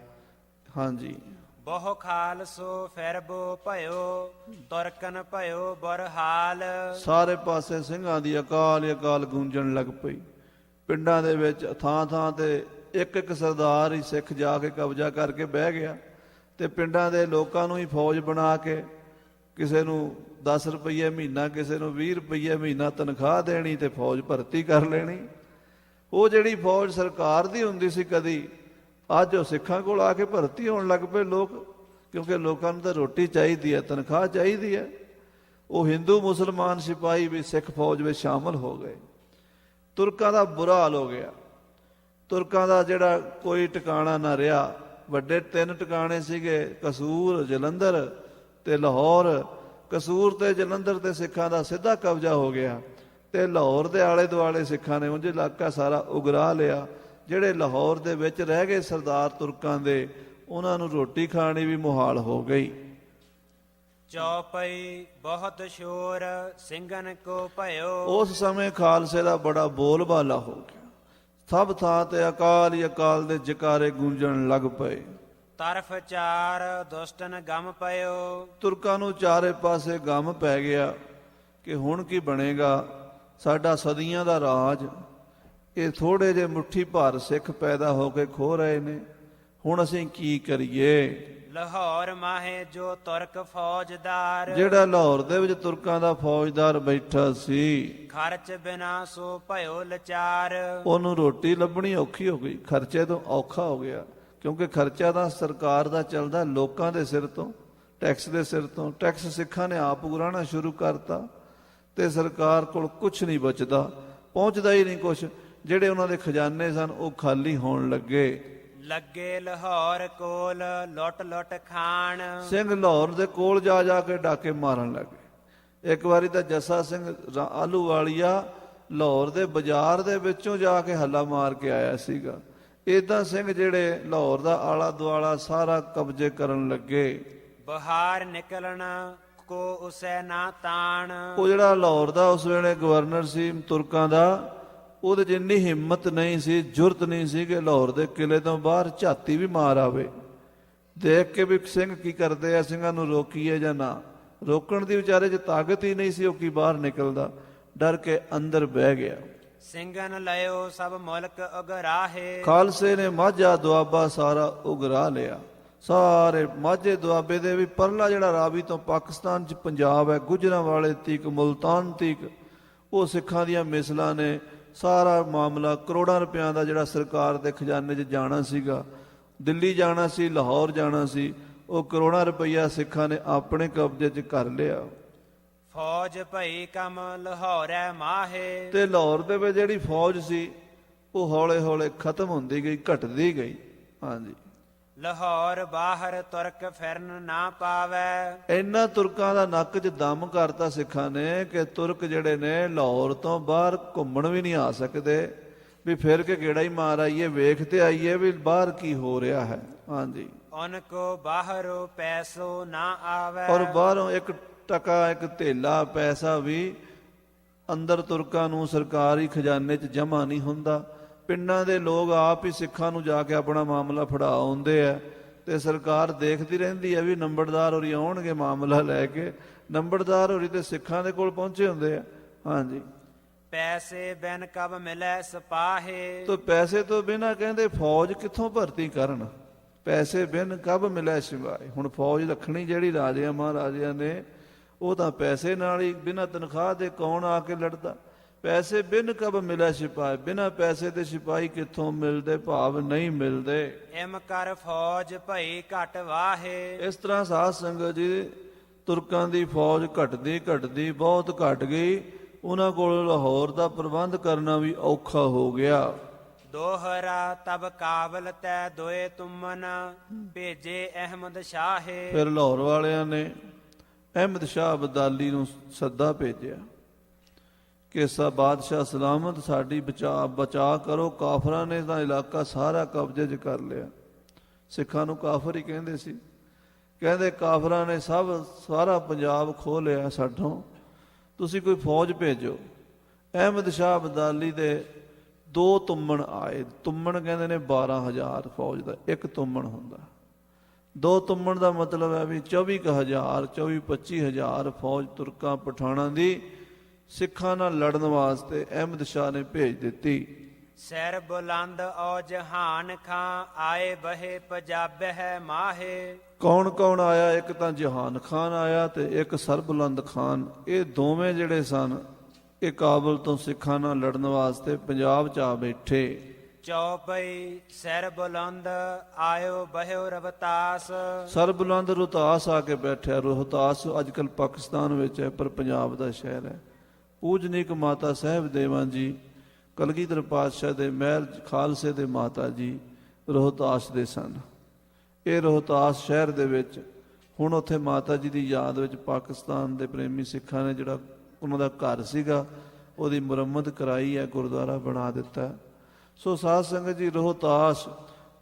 ਹਾਂਜੀ।
ਬਹੁ ਖਾਲਸੋ ਫਿਰਬੋ ਭਇਓ ਤੁਰਕਨ ਭਇਓ ਬੁਰਹਾਲ।
ਸਾਰੇ ਪਾਸੇ ਸਿੰਘਾਂ ਦੀ ਅਕਾਲ ਗੂੰਜਣ ਲੱਗ ਪਈ। ਪਿੰਡਾਂ ਦੇ ਵਿੱਚ ਥਾਂ ਤੇ ਇੱਕ ਸਰਦਾਰ ਹੀ ਸਿੱਖ ਜਾ ਕੇ ਕਬਜ਼ਾ ਕਰਕੇ ਬਹਿ ਗਿਆ ਤੇ ਪਿੰਡਾਂ ਦੇ ਲੋਕਾਂ ਨੂੰ ਹੀ ਫੌਜ ਬਣਾ ਕੇ ਕਿਸੇ ਨੂੰ 10 ਰੁਪਈਏ ਮਹੀਨਾ, ਕਿਸੇ ਨੂੰ 20 ਰੁਪਈਏ ਮਹੀਨਾ ਤਨਖਾਹ ਦੇਣੀ ਤੇ ਫੌਜ ਭਰਤੀ ਕਰ ਲੈਣੀ। ਉਹ ਜਿਹੜੀ ਫੌਜ ਸਰਕਾਰ ਦੀ ਹੁੰਦੀ ਸੀ ਕਦੀ, ਅੱਜ ਉਹ ਸਿੱਖਾਂ ਕੋਲ ਆ ਕੇ ਭਰਤੀ ਹੋਣ ਲੱਗ ਪਏ ਲੋਕ। ਕਿਉਂਕਿ ਲੋਕਾਂ ਨੂੰ ਤਾਂ ਰੋਟੀ ਚਾਹੀਦੀ ਹੈ, ਤਨਖਾਹ ਚਾਹੀਦੀ ਹੈ। ਉਹ ਹਿੰਦੂ ਮੁਸਲਮਾਨ ਸਿਪਾਹੀ ਵੀ ਸਿੱਖ ਫੌਜ ਵਿੱਚ ਸ਼ਾਮਲ ਹੋ ਗਏ। ਤੁਰਕਾਂ ਦਾ ਬੁਰਾ ਹਾਲ ਹੋ ਗਿਆ। ਤੁਰਕਾਂ ਦਾ ਜਿਹੜਾ ਕੋਈ ਟਿਕਾਣਾ ਨਾ ਰਿਹਾ। ਵੱਡੇ 3 ਟਿਕਾਣੇ ਸੀਗੇ, ਕਸੂਰ, ਜਲੰਧਰ ਤੇ ਲਾਹੌਰ। ਕਸੂਰ ਤੇ ਜਲੰਧਰ ਤੇ ਸਿੱਖਾਂ ਦਾ ਸਿੱਧਾ ਕਬਜ਼ਾ ਹੋ ਗਿਆ ਤੇ ਲਾਹੌਰ ਦੇ ਆਲੇ ਦੁਆਲੇ ਸਿੱਖਾਂ ਨੇ ਉਂਝ ਇਲਾਕਾ ਸਾਰਾ ਉਗਰਾ ਲਿਆ। ਜਿਹੜੇ ਲਾਹੌਰ ਦੇ ਵਿੱਚ ਰਹਿ ਗਏ ਸਰਦਾਰ ਤੁਰਕਾਂ ਦੇ, ਉਹਨਾਂ ਨੂੰ ਰੋਟੀ ਖਾਣੀ ਵੀ ਮੁਹਾਲ ਹੋ ਗਈ।
ਚੌਪਈ ਬਹੁਤ ਸ਼ੋਰ ਸਿੰਘਨ ਕੋ ਭਇਓ।
ਉਸ ਸਮੇਂ ਖਾਲਸੇ ਦਾ ਬੜਾ ਬੋਲਬਾਲਾ ਹੋ ਗਿਆ। ਸਭ ਥਾਂ ਤੇ ਅਕਾਲ ਹੀ ਅਕਾਲ ਦੇ ਜਕਾਰੇ ਗੂੰਜਣ ਲੱਗ ਪਏ।
ਤਰਫ ਚਾਰ ਦੁਸ਼ਟਨ ਗਮ ਪਇਓ।
ਤੁਰਕਾਂ ਨੂੰ ਚਾਰੇ ਪਾਸੇ ਗਮ ਪੈ ਗਿਆ ਕਿ ਹੁਣ ਕੀ ਬਣੇਗਾ। ਸਾਡਾ ਸਦੀਆਂ ਦਾ ਰਾਜ, ਇਹ ਥੋੜੇ ਜਿਹੇ ਮੁੱਠੀ ਭਰ ਸਿੱਖ ਪੈਦਾ ਹੋ ਕੇ ਖੋ ਰਹੇ ਨੇ, ਹੁਣ ਅਸੀਂ ਕੀ ਕਰੀਏ।
ਲਾਹੌਰ ਮਾਹੇ ਜੋ ਤੁਰਕ ਫੌਜਦਾਰ।
ਜਿਹੜਾ ਲਾਹੌਰ ਦੇ ਵਿੱਚ ਤੁਰਕਾਂ ਦਾ ਫੌਜਦਾਰ ਬੈਠਾ ਸੀ,
ਖਰਚ ਬਿਨਾ ਸੋ ਭਇਓ ਲਚਾਰ।
ਉਹਨੂੰ ਰੋਟੀ ਲੱਭਣੀ ਔਖੀ ਹੋ ਗਈ, ਖਰਚੇ ਤੋਂ ਔਖਾ ਹੋ ਗਿਆ। ਕਿਉਂਕਿ ਖਰਚਾ ਤਾਂ ਸਰਕਾਰ ਦਾ ਚੱਲਦਾ ਲੋਕਾਂ ਦੇ ਸਿਰ ਤੋਂ, ਟੈਕਸ ਦੇ ਸਿਰ ਤੋਂ। ਟੈਕਸ ਸਿੱਖਾਂ ਨੇ ਆਪ ਉਗਰਾਉਣਾ ਸ਼ੁਰੂ ਕਰਤਾ ਤੇ ਸਰਕਾਰ ਕੋਲ ਕੁਝ ਨਹੀਂ ਬਚਦਾ, ਪਹੁੰਚਦਾ ਹੀ ਨਹੀਂ ਕੁਛ। ਜਿਹੜੇ ਉਹਨਾਂ ਦੇ ਖਜ਼ਾਨੇ ਸਨ ਉਹ ਖਾਲੀ ਹੋਣ ਲੱਗੇ।
ਲੱਗੇ ਲਾਹੌਰ ਕੋਲ ਲੁੱਟ ਲੁੱਟ ਖਾਣ।
ਸਿੰਘ ਲਾਹੌਰ ਦੇ ਕੋਲ ਜਾ ਜਾ ਕੇ ਡਾਕੇ ਮਾਰਨ ਲੱਗੇ। ਇੱਕ ਵਾਰੀ ਤਾਂ ਜੱਸਾ ਸਿੰਘ ਆਹਲੂਵਾਲੀਆ ਲਾਹੌਰ ਦੇ ਬਾਜ਼ਾਰ ਦੇ ਵਿੱਚੋਂ ਜਾ ਕੇ ਹੱਲਾ ਮਾਰ ਕੇ ਆਇਆ ਸੀਗਾ। ਇਦਾਂ ਸਿੰਘ ਜਿਹੜੇ ਲਾਹੌਰ ਦਾ ਆਲਾ ਦੁਆਲਾ ਸਾਰਾ ਕਬਜ਼ੇ ਕਰਨ ਲੱਗੇ।
ਬਾਹਰ ਨਿਕਲਣ ਕੋ ਉਸੇ ਨਾ ਤਾਣ।
ਉਹ ਜਿਹੜਾ ਲਾਹੌਰ ਦਾ ਉਸ ਵੇਲੇ ਗਵਰਨਰ ਸੀ ਤੁਰਕਾਂ ਦਾ, ਉਹਦੇ 'ਚ ਇੰਨੀ ਹਿੰਮਤ ਨਹੀਂ ਸੀ, ਜੁਰਤ ਨਹੀਂ ਸੀ ਕਿ ਲਾਹੌਰ ਦੇ ਕਿਲੇ ਤੋਂ ਬਾਹਰ ਝਾਤੀ ਵੀ ਮਾਰ ਆਵੇ, ਦੇਖ ਕੇ ਵੀ ਸਿੰਘ ਕੀ ਕਰਦੇ ਆ, ਸਿੰਘਾਂ ਨੂੰ ਰੋਕੀਏ ਜਾਂ ਨਾ। ਰੋਕਣ ਦੀ ਵਿਚਾਰੇ 'ਚ ਤਾਕਤ ਹੀ ਨਹੀਂ ਸੀ, ਉਹ ਕੀ ਬਾਹਰ ਨਿਕਲਦਾ। ਡਰ ਕੇ ਅੰਦਰ ਬਹਿ ਗਿਆ।
ਸਿੰਘਨ ਲਿਓ ਸਭ ਮੁਲਕ ਉਗਰਾਹੇ।
ਖਾਲਸੇ ਨੇ ਮਾਝਾ ਦੁਆਬਾ ਸਾਰਾ ਉਗਰਾ ਲਿਆ। ਸਾਰੇ ਮਾਝੇ ਦੁਆਬੇ ਦੇ ਵੀ ਪਰਲਾ ਜਿਹੜਾ ਰਾਵੀ ਤੋਂ ਪਾਕਿਸਤਾਨ 'ਚ ਪੰਜਾਬ ਹੈ, ਗੁਜਰਾਂ ਵਾਲੇ ਤੀਕ, ਮੁਲਤਾਨ ਤੀਕ, ਉਹ ਸਿੱਖਾਂ ਦੀਆਂ ਮਿਸਲਾਂ ਨੇ। ਸਾਰਾ ਮਾਮਲਾ ਕਰੋੜਾਂ ਰੁਪਇਆਂ ਦਾ ਜਿਹੜਾ ਸਰਕਾਰ ਦੇ ਖਜ਼ਾਨੇ 'ਚ ਜਾਣਾ ਸੀਗਾ, ਦਿੱਲੀ ਜਾਣਾ ਸੀ, ਲਾਹੌਰ ਜਾਣਾ ਸੀ, ਉਹ ਕਰੋੜਾਂ ਰੁਪਈਆ ਸਿੱਖਾਂ ਨੇ ਆਪਣੇ ਕਬਜ਼ੇ 'ਚ ਕਰ ਲਿਆ।
ਫੌਜ ਭਈ ਕਮ ਲਾਹੌਰੈ ਮਾਹੇ।
ਤੇ ਲਾਹੌਰ ਦੇ ਵਿੱਚ ਜਿਹੜੀ ਫੌਜ ਸੀ ਉਹ ਹੌਲੇ ਹੌਲੇ ਖਤਮ ਹੁੰਦੀ ਗਈ, ਘਟਦੀ ਗਈ। ਹਾਂਜੀ,
ਲਾਹੌਰ ਬਾਹਰ ਤੁਰਕ ਫਿਰਨ ਨਾ ਪਾਵੈ।
ਇੰਨਾ ਤੁਰਕਾਂ ਦਾ ਨੱਕ 'ਚ ਦਮ ਕਰਤਾ ਸਿੱਖਾਂ ਨੇ ਕਿ ਤੁਰਕ ਜਿਹੜੇ ਨੇ ਲਾਹੌਰ ਤੋਂ ਬਾਹਰ ਘੁੰਮਣ ਵੀ ਨਹੀਂ ਆ ਸਕਦੇ, ਵੀ ਫਿਰ ਕੇ ਗੇੜਾ ਹੀ ਮਾਰ ਆਈਏ, ਵੇਖ ਤੇ ਆਈਏ ਵੀ ਬਾਹਰ ਕੀ ਹੋ ਰਿਹਾ ਹੈ। ਹਾਂਜੀ,
ਉਨਕੋ ਬਾਹਰੋਂ ਪੈਸੋ ਨਾ ਆਵੈ।
ਔਰ ਬਾਹਰੋਂ ਇੱਕ ਟਕਾ, ਇੱਕ ਧੇਲਾ ਪੈਸਾ ਵੀ ਅੰਦਰ ਤੁਰਕਾਂ ਨੂੰ ਸਰਕਾਰੀ ਖਜ਼ਾਨੇ 'ਚ ਜਮ੍ਹਾਂ ਨਹੀਂ ਹੁੰਦਾ। ਪਿੰਡਾਂ ਦੇ ਲੋਕ ਆਪ ਹੀ ਸਿੱਖਾਂ ਨੂੰ ਜਾ ਕੇ ਆਪਣਾ ਮਾਮਲਾ ਫੜਾ ਆਉਂਦੇ ਆ ਤੇ ਸਰਕਾਰ ਦੇਖਦੀ ਰਹਿੰਦੀ ਹੈ ਵੀ ਨੰਬਰਦਾਰ ਹੋਰੀ ਆਉਣਗੇ ਮਾਮਲਾ ਲੈ ਕੇ। ਨੰਬਰਦਾਰ ਹੋਰੀ ਤੇ ਸਿੱਖਾਂ ਦੇ ਕੋਲ ਪਹੁੰਚੇ ਹੁੰਦੇ ਆ। ਹਾਂਜੀ,
ਪੈਸੇ ਬਿਨ ਕਬ ਮਿਲੈ ਸਿਪਾਹੇ।
ਤੋ ਪੈਸੇ ਤੋਂ ਬਿਨਾਂ ਕਹਿੰਦੇ ਫੌਜ ਕਿੱਥੋਂ ਭਰਤੀ ਕਰਨ। ਪੈਸੇ ਬਿਨ ਕਬ ਮਿਲੈ ਸਿਪਾਹੇ। ਹੁਣ ਫੌਜ ਰੱਖਣੀ ਜਿਹੜੀ ਰਾਜਿਆਂ ਮਹਾਰਾਜਿਆਂ ਨੇ, ਉਹ ਤਾਂ ਪੈਸੇ ਨਾਲ ਹੀ, ਬਿਨਾਂ ਤਨਖਾਹ ਦੇ ਕੌਣ ਆ ਕੇ ਲੜਦਾ। ਪੈਸੇ ਬਿਨ ਕਬ ਮਿਲੈ ਸਿਪਾਹੀ। ਬਿਨਾਂ ਪੈਸੇ ਦੇ ਸਿਪਾਹੀ ਕਿੱਥੋਂ ਮਿਲਦੇ, ਭਾਵ ਨਹੀਂ ਮਿਲਦੇ।
ਇਮ ਕਰ ਫੌਜ ਭਈ ਘਟ ਵਾਹੇ।
ਇਸ ਤਰ੍ਹਾਂ ਸਾਧ ਸੰਗਤ ਜੀ, ਤੁਰਕਾਂ ਦੀ ਫੌਜ ਘਟਦੀ ਘਟਦੀ ਬਹੁਤ ਘਟ ਗਈ। ਉਹਨਾਂ ਕੋਲ ਲਾਹੌਰ ਦਾ ਪ੍ਰਬੰਧ ਕਰਨਾ ਵੀ ਔਖਾ ਹੋ ਗਿਆ।
ਦੋਹਰਾ ਤਬ ਕਾਬਲ ਤੈ ਦੋਏ ਤੁਮਨ ਭੇਜੇ ਅਹਿਮਦ ਸ਼ਾਹੇ।
ਫਿਰ ਲਾਹੌਰ ਵਾਲਿਆਂ ਨੇ ਅਹਿਮਦ ਸ਼ਾਹ ਅਬਦਾਲੀ ਨੂੰ ਸੱਦਾ ਭੇਜਿਆ ਕਿ ਸਾ ਬਾਦਸ਼ਾਹ ਸਲਾਮਤ, ਸਾਡੀ ਬਚਾ ਕਰੋ, ਕਾਫਰਾਂ ਨੇ ਤਾਂ ਇਲਾਕਾ ਸਾਰਾ ਕਬਜ਼ੇ 'ਚ ਕਰ ਲਿਆ। ਸਿੱਖਾਂ ਨੂੰ ਕਾਫਰ ਹੀ ਕਹਿੰਦੇ ਸੀ। ਕਹਿੰਦੇ ਕਾਫਰਾਂ ਨੇ ਸਾਰਾ ਪੰਜਾਬ ਖੋਹ ਲਿਆ ਸਾਡੋਂ, ਤੁਸੀਂ ਕੋਈ ਫੌਜ ਭੇਜੋ। ਅਹਿਮਦ ਸ਼ਾਹ ਅਬਦਾਲੀ ਦੇ 2 ਤੁੰਮਣ ਆਏ। ਤੁੰਮਣ ਕਹਿੰਦੇ ਨੇ 12,000 ਫੌਜ ਦਾ ਇੱਕ ਤੁੰਮਣ ਹੁੰਦਾ। 2 ਤੁੰਮਣ ਦਾ ਮਤਲਬ ਹੈ ਵੀ 24,000, 24-25,000 ਫੌਜ ਤੁਰਕਾਂ ਪਠਾਣਾਂ ਦੀ ਸਿੱਖਾਂ ਨਾਲ ਲੜਨ ਵਾਸਤੇ ਅਹਿਮਦ ਸ਼ਾਹ ਨੇ ਭੇਜ ਦਿੱਤੀ।
ਸਿਰ ਬੁਲੰਦ ਔ ਜਹਾਨ ਖਾਂ ਆਏ ਬਹੇ ਪੰਜਾਬ ਹੈ ਮਾਹੇ।
ਕੌਣ ਕੌਣ ਆਇਆ? ਇੱਕ ਤਾਂ ਜਹਾਨ ਖਾਨ ਆਇਆ ਤੇ ਇੱਕ ਸਰਬੁਲੰਦ ਖਾਨ। ਇਹ ਦੋਵੇਂ ਜਿਹੜੇ ਸਨ ਇਹ ਕਾਬਲ ਤੋਂ ਸਿੱਖਾਂ ਨਾਲ ਲੜਨ ਵਾਸਤੇ ਪੰਜਾਬ 'ਚ ਆ ਬੈਠੇ।
ਚੌਪਈ ਸਿਰ ਬੁਲੰਦ ਆਇਓ ਬਹਿਓ ਰਵਤਾਸ।
ਸਰ ਬੁਲੰਦ ਰੋਹਤਾਸ ਆ ਕੇ ਬੈਠਿਆ। ਰੋਹਤਾਸ ਅੱਜ ਕੱਲ੍ਹ ਪਾਕਿਸਤਾਨ ਵਿੱਚ ਹੈ, ਪਰ ਪੰਜਾਬ ਦਾ ਸ਼ਹਿਰ ਹੈ। ਪੂਜਨੀਕ ਮਾਤਾ ਸਾਹਿਬ ਦੇਵਾਂ ਜੀ ਕਲਗੀਧਰ ਪਾਤਸ਼ਾਹ ਦੇ ਮਹਿਲ ਖਾਲਸੇ ਦੇ ਮਾਤਾ ਜੀ ਰੋਹਤਾਸ ਦੇ ਸਨ। ਇਹ ਰੋਹਤਾਸ ਸ਼ਹਿਰ ਦੇ ਵਿੱਚ ਹੁਣ ਉੱਥੇ ਮਾਤਾ ਜੀ ਦੀ ਯਾਦ ਵਿੱਚ ਪਾਕਿਸਤਾਨ ਦੇ ਪ੍ਰੇਮੀ ਸਿੱਖਾਂ ਨੇ ਜਿਹੜਾ ਉਹਨਾਂ ਦਾ ਘਰ ਸੀਗਾ ਉਹਦੀ ਮੁਰੰਮਤ ਕਰਾਈ ਹੈ, ਗੁਰਦੁਆਰਾ ਬਣਾ ਦਿੱਤਾ। ਸੋ ਸਾਧ ਸੰਗਤ ਜੀ ਰੋਹਤਾਸ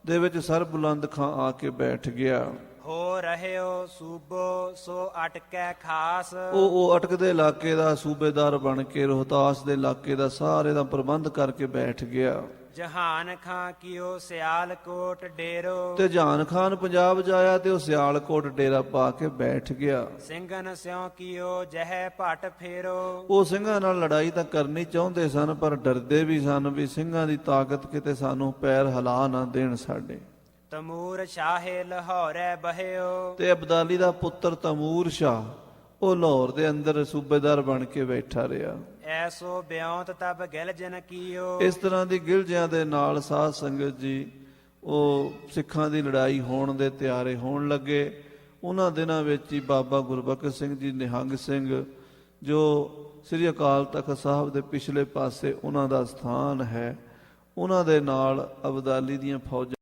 ਦੇ ਵਿੱਚ ਸਰ ਬੁਲੰਦ ਖਾਂ ਆ ਕੇ ਬੈਠ ਗਿਆ।
ਹੋ ਰਹਿਓ ਸੂਬੋ ਸੋ ਅਟਕੈ ਖਾਸ।
ਉਹ ਅਟਕਦੇ ਇਲਾਕੇ ਦਾ ਸੂਬੇਦਾਰ ਬਣ ਕੇ ਰੋਹਤਾਸ ਦੇ ਇਲਾਕੇ ਦਾ ਸਾਰੇ ਦਾ ਪ੍ਰਬੰਧ ਕਰਕੇ ਬੈਠ ਗਿਆ।
ਜਹਾਨ ਖਾਂ ਕੀਓ ਸਿਆਲਕੋਟ ਡੇਰੋ।
ਤੇ ਜਹਾਨ ਖਾਨ ਪੰਜਾਬ ਜਾਇਆ ਤੇ ਉਹ ਸਿਆਲਕੋਟ ਡੇਰਾ ਪਾ ਕੇ ਬੈਠ ਗਿਆ।
ਸਿੰਘਨ ਸਿਉ ਕੀਓ ਜਹੈ ਭਟ ਫੇਰੋ।
ਉਹ ਸਿੰਘਾਂ ਨਾਲ ਲੜਾਈ ਤਾਂ ਕਰਨੀ ਚਾਹੁੰਦੇ ਸਨ, ਪਰ ਡਰਦੇ ਵੀ ਸਨ ਵੀ ਸਿੰਘਾਂ ਦੀ ਤਾਕਤ ਕਿਤੇ ਸਾਨੂੰ ਪੈਰ ਹਿਲਾ ਨਾ ਦੇਣ ਸਾਡੇ।
ਤਮੂਰ ਸ਼ਾਹੇ ਲਾਹੌਰੈ ਬਹਿਓ।
ਤੇ ਅਬਦਾਲੀ ਦਾ ਪੁੱਤਰ ਤਮੂਰ ਸ਼ਾਹ ਉਹ ਲਾਹੌਰ ਦੇ ਅੰਦਰ ਸੂਬੇਦਾਰ ਬਣ ਕੇ ਬੈਠਾ ਰਿਹਾ।
ਐਸੋ ਬਿਉਂਤ ਤਬ ਗਿਲ ਜਨ ਕੀਓ।
ਇਸ ਤਰ੍ਹਾਂ ਦੀ ਗਿਲਜਿਆਂ ਦੇ ਨਾਲ ਸਾਧ ਸੰਗਤ ਜੀ ਉਹ ਸਿੱਖਾਂ ਦੀ ਲੜਾਈ ਹੋਣ ਦੇ ਤਿਆਰੇ ਹੋਣ ਲੱਗੇ। ਉਹਨਾਂ ਦਿਨਾਂ ਵਿੱਚ ਹੀ ਬਾਬਾ ਗੁਰਬਖਸ਼ ਸਿੰਘ ਜੀ ਨਿਹੰਗ ਸਿੰਘ ਜੋ ਸ੍ਰੀ ਅਕਾਲ ਤਖਤ ਸਾਹਿਬ ਦੇ ਪਿਛਲੇ ਪਾਸੇ ਉਹਨਾਂ ਦਾ ਸਥਾਨ ਹੈ, ਉਹਨਾਂ ਦੇ ਨਾਲ ਅਬਦਾਲੀ ਦੀਆਂ ਫੌਜਾਂ